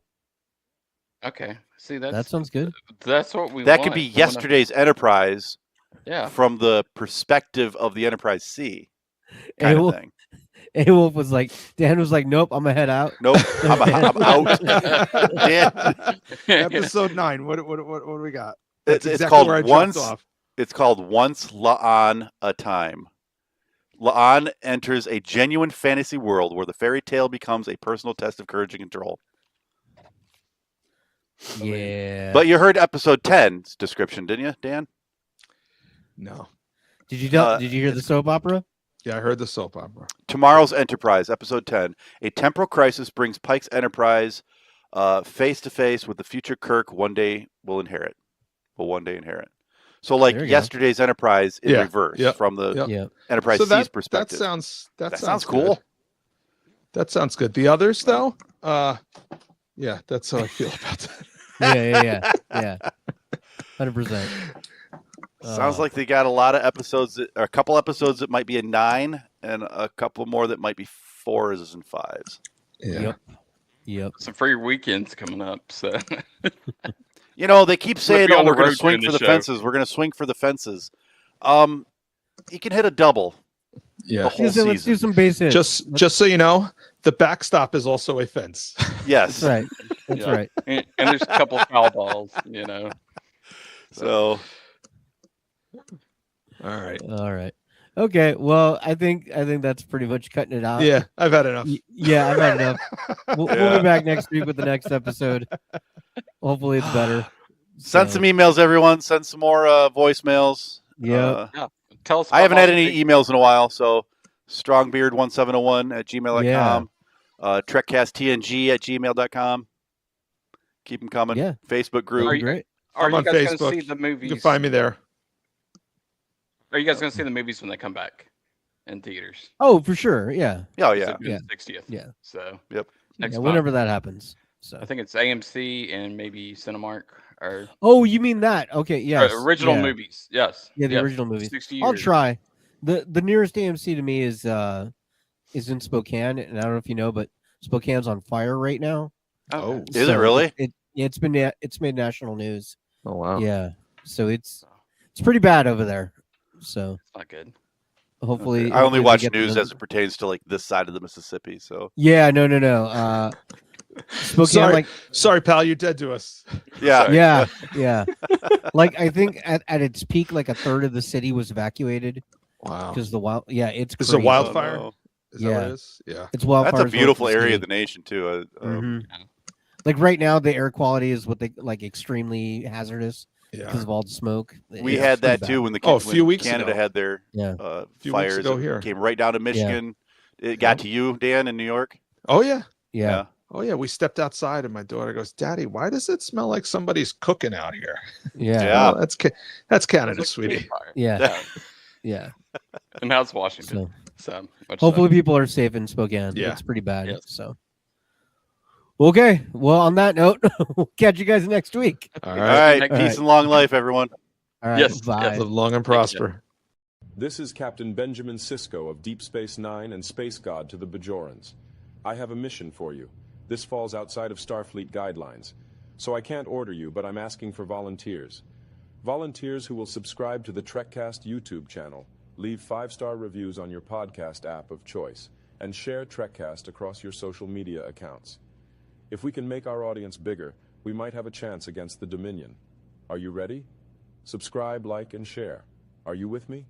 okay. See that sounds good. that's what we That want. could be We wanna- yesterday's Enterprise Yeah. from the perspective of the Enterprise C A kind of Wolf, thing. A Wolf was like, Dan was like, nope, I'm gonna head out. Nope, I'm out. Dan, Episode 9. What do we got? it's Exactly called where I jumped Once. off. It's called Once La'an a Time. La'an enters a genuine fantasy world where the fairy tale becomes a personal test of courage and control. Yeah. But you heard episode 10's description, didn't you, Dan? No. did you it's- hear the soap opera? Yeah, I heard the soap opera. Tomorrow's Enterprise, episode 10. A temporal crisis brings Pike's Enterprise face to face with the future Kirk one day will inherit. So like There you go. yesterday's Enterprise in Yeah, reverse yeah, from the yeah. Yeah. Enterprise So C's that perspective. sounds That sounds cool. good. That sounds good. The others though, yeah, that's how I feel about that. Yeah. 100%. Sounds like they got a lot of episodes, or a couple episodes that might be a 9, and a couple more that might be 4s and 5s. Yeah. Yep. Some free weekends coming up. So You know, they keep saying, be on "Oh, the we're going to road swing doing for the the show. fences. We're going to swing for the fences." You can hit a double the Yeah. whole Let's do season. some base hits. Just so you know, the backstop is also a fence. Yes. That's right. That's Yeah. right. and there's a couple foul balls, you know. So All right. All right. Okay. Well, I think that's pretty much cutting it out. Yeah, I've had enough. Yeah, I've had enough. We'll Yeah. be back next week with the next episode. Hopefully, it's better. send So, some emails, everyone. Send some more voicemails. Yep. Tell us. I haven't about had any emails in a while, so strongbeard1701@gmail.com, trekcasttng@gmail.com. Keep them coming. Yeah. Facebook That'd group. be great. Are I'm you on guys Facebook. going to see the movies? You can find me there. Are you guys going to see the movies when they come back in theaters? Oh, for sure. Yeah. Oh yeah. Yeah. 60th. Yeah. So Yep. next Yeah, month. whenever that happens. So. I think it's AMC and maybe Cinemark or Oh, you mean that? Okay. Yes. original yeah. movies. Yes. Yeah, the Yes. original movies. 60 years. I'll try. The nearest AMC to me is in Spokane, and I don't know if you know, but Spokane's on fire right now. Oh. Is it really? It's made national news. Oh wow. Yeah. So it's pretty bad over there. So It's not good. hopefully I only hopefully they watch get the news numbers- as it pertains to like this side of the Mississippi. So Yeah, no. Spokane, Sorry, pal, you're dead to us. yeah, yeah. Like I think at its peak, like a third of the city was evacuated Wow. because the wild. Yeah, it's Is it crazy. wildfire? Oh, no. Is that what Yeah. it is? Yeah. It's wildfires. That's a north beautiful the area state. of the nation too. Mhm. Like right now, the air quality is what they like extremely hazardous because Yeah. of all the smoke. We It's had pretty that too bad. when the Oh, a when few weeks Canada ago. had their Yeah. few weeks fires. ago It here. came right down to Michigan. It got to you, Dan, in New York. Oh yeah. Yeah. Oh yeah. We stepped outside and my daughter goes, "Daddy, why does it smell like somebody's cooking out here?" Yeah. Yeah. Oh, that's Canada, sweetie. Yeah. Yeah. And now it's Washington. So So much hopefully people are safe in Spokane. Yeah. It's pretty bad. Yes. So okay. Well, on that note, we'll catch you guys next week. All All right. right, All peace right. and long life, everyone. All right. Yes, Bye. yes. Live long and prosper. This is Captain Benjamin Sisko of Deep Space Nine and Space God to the Bajorans. I have a mission for you. This falls outside of Starfleet guidelines, so I can't order you, but I'm asking for volunteers. Volunteers who will subscribe to the Trekcast YouTube channel, leave 5-star reviews on your podcast app of choice, and share Trekcast across your social media accounts. If we can make our audience bigger, we might have a chance against the Dominion. Are you ready? Subscribe, like, and share. Are you with me?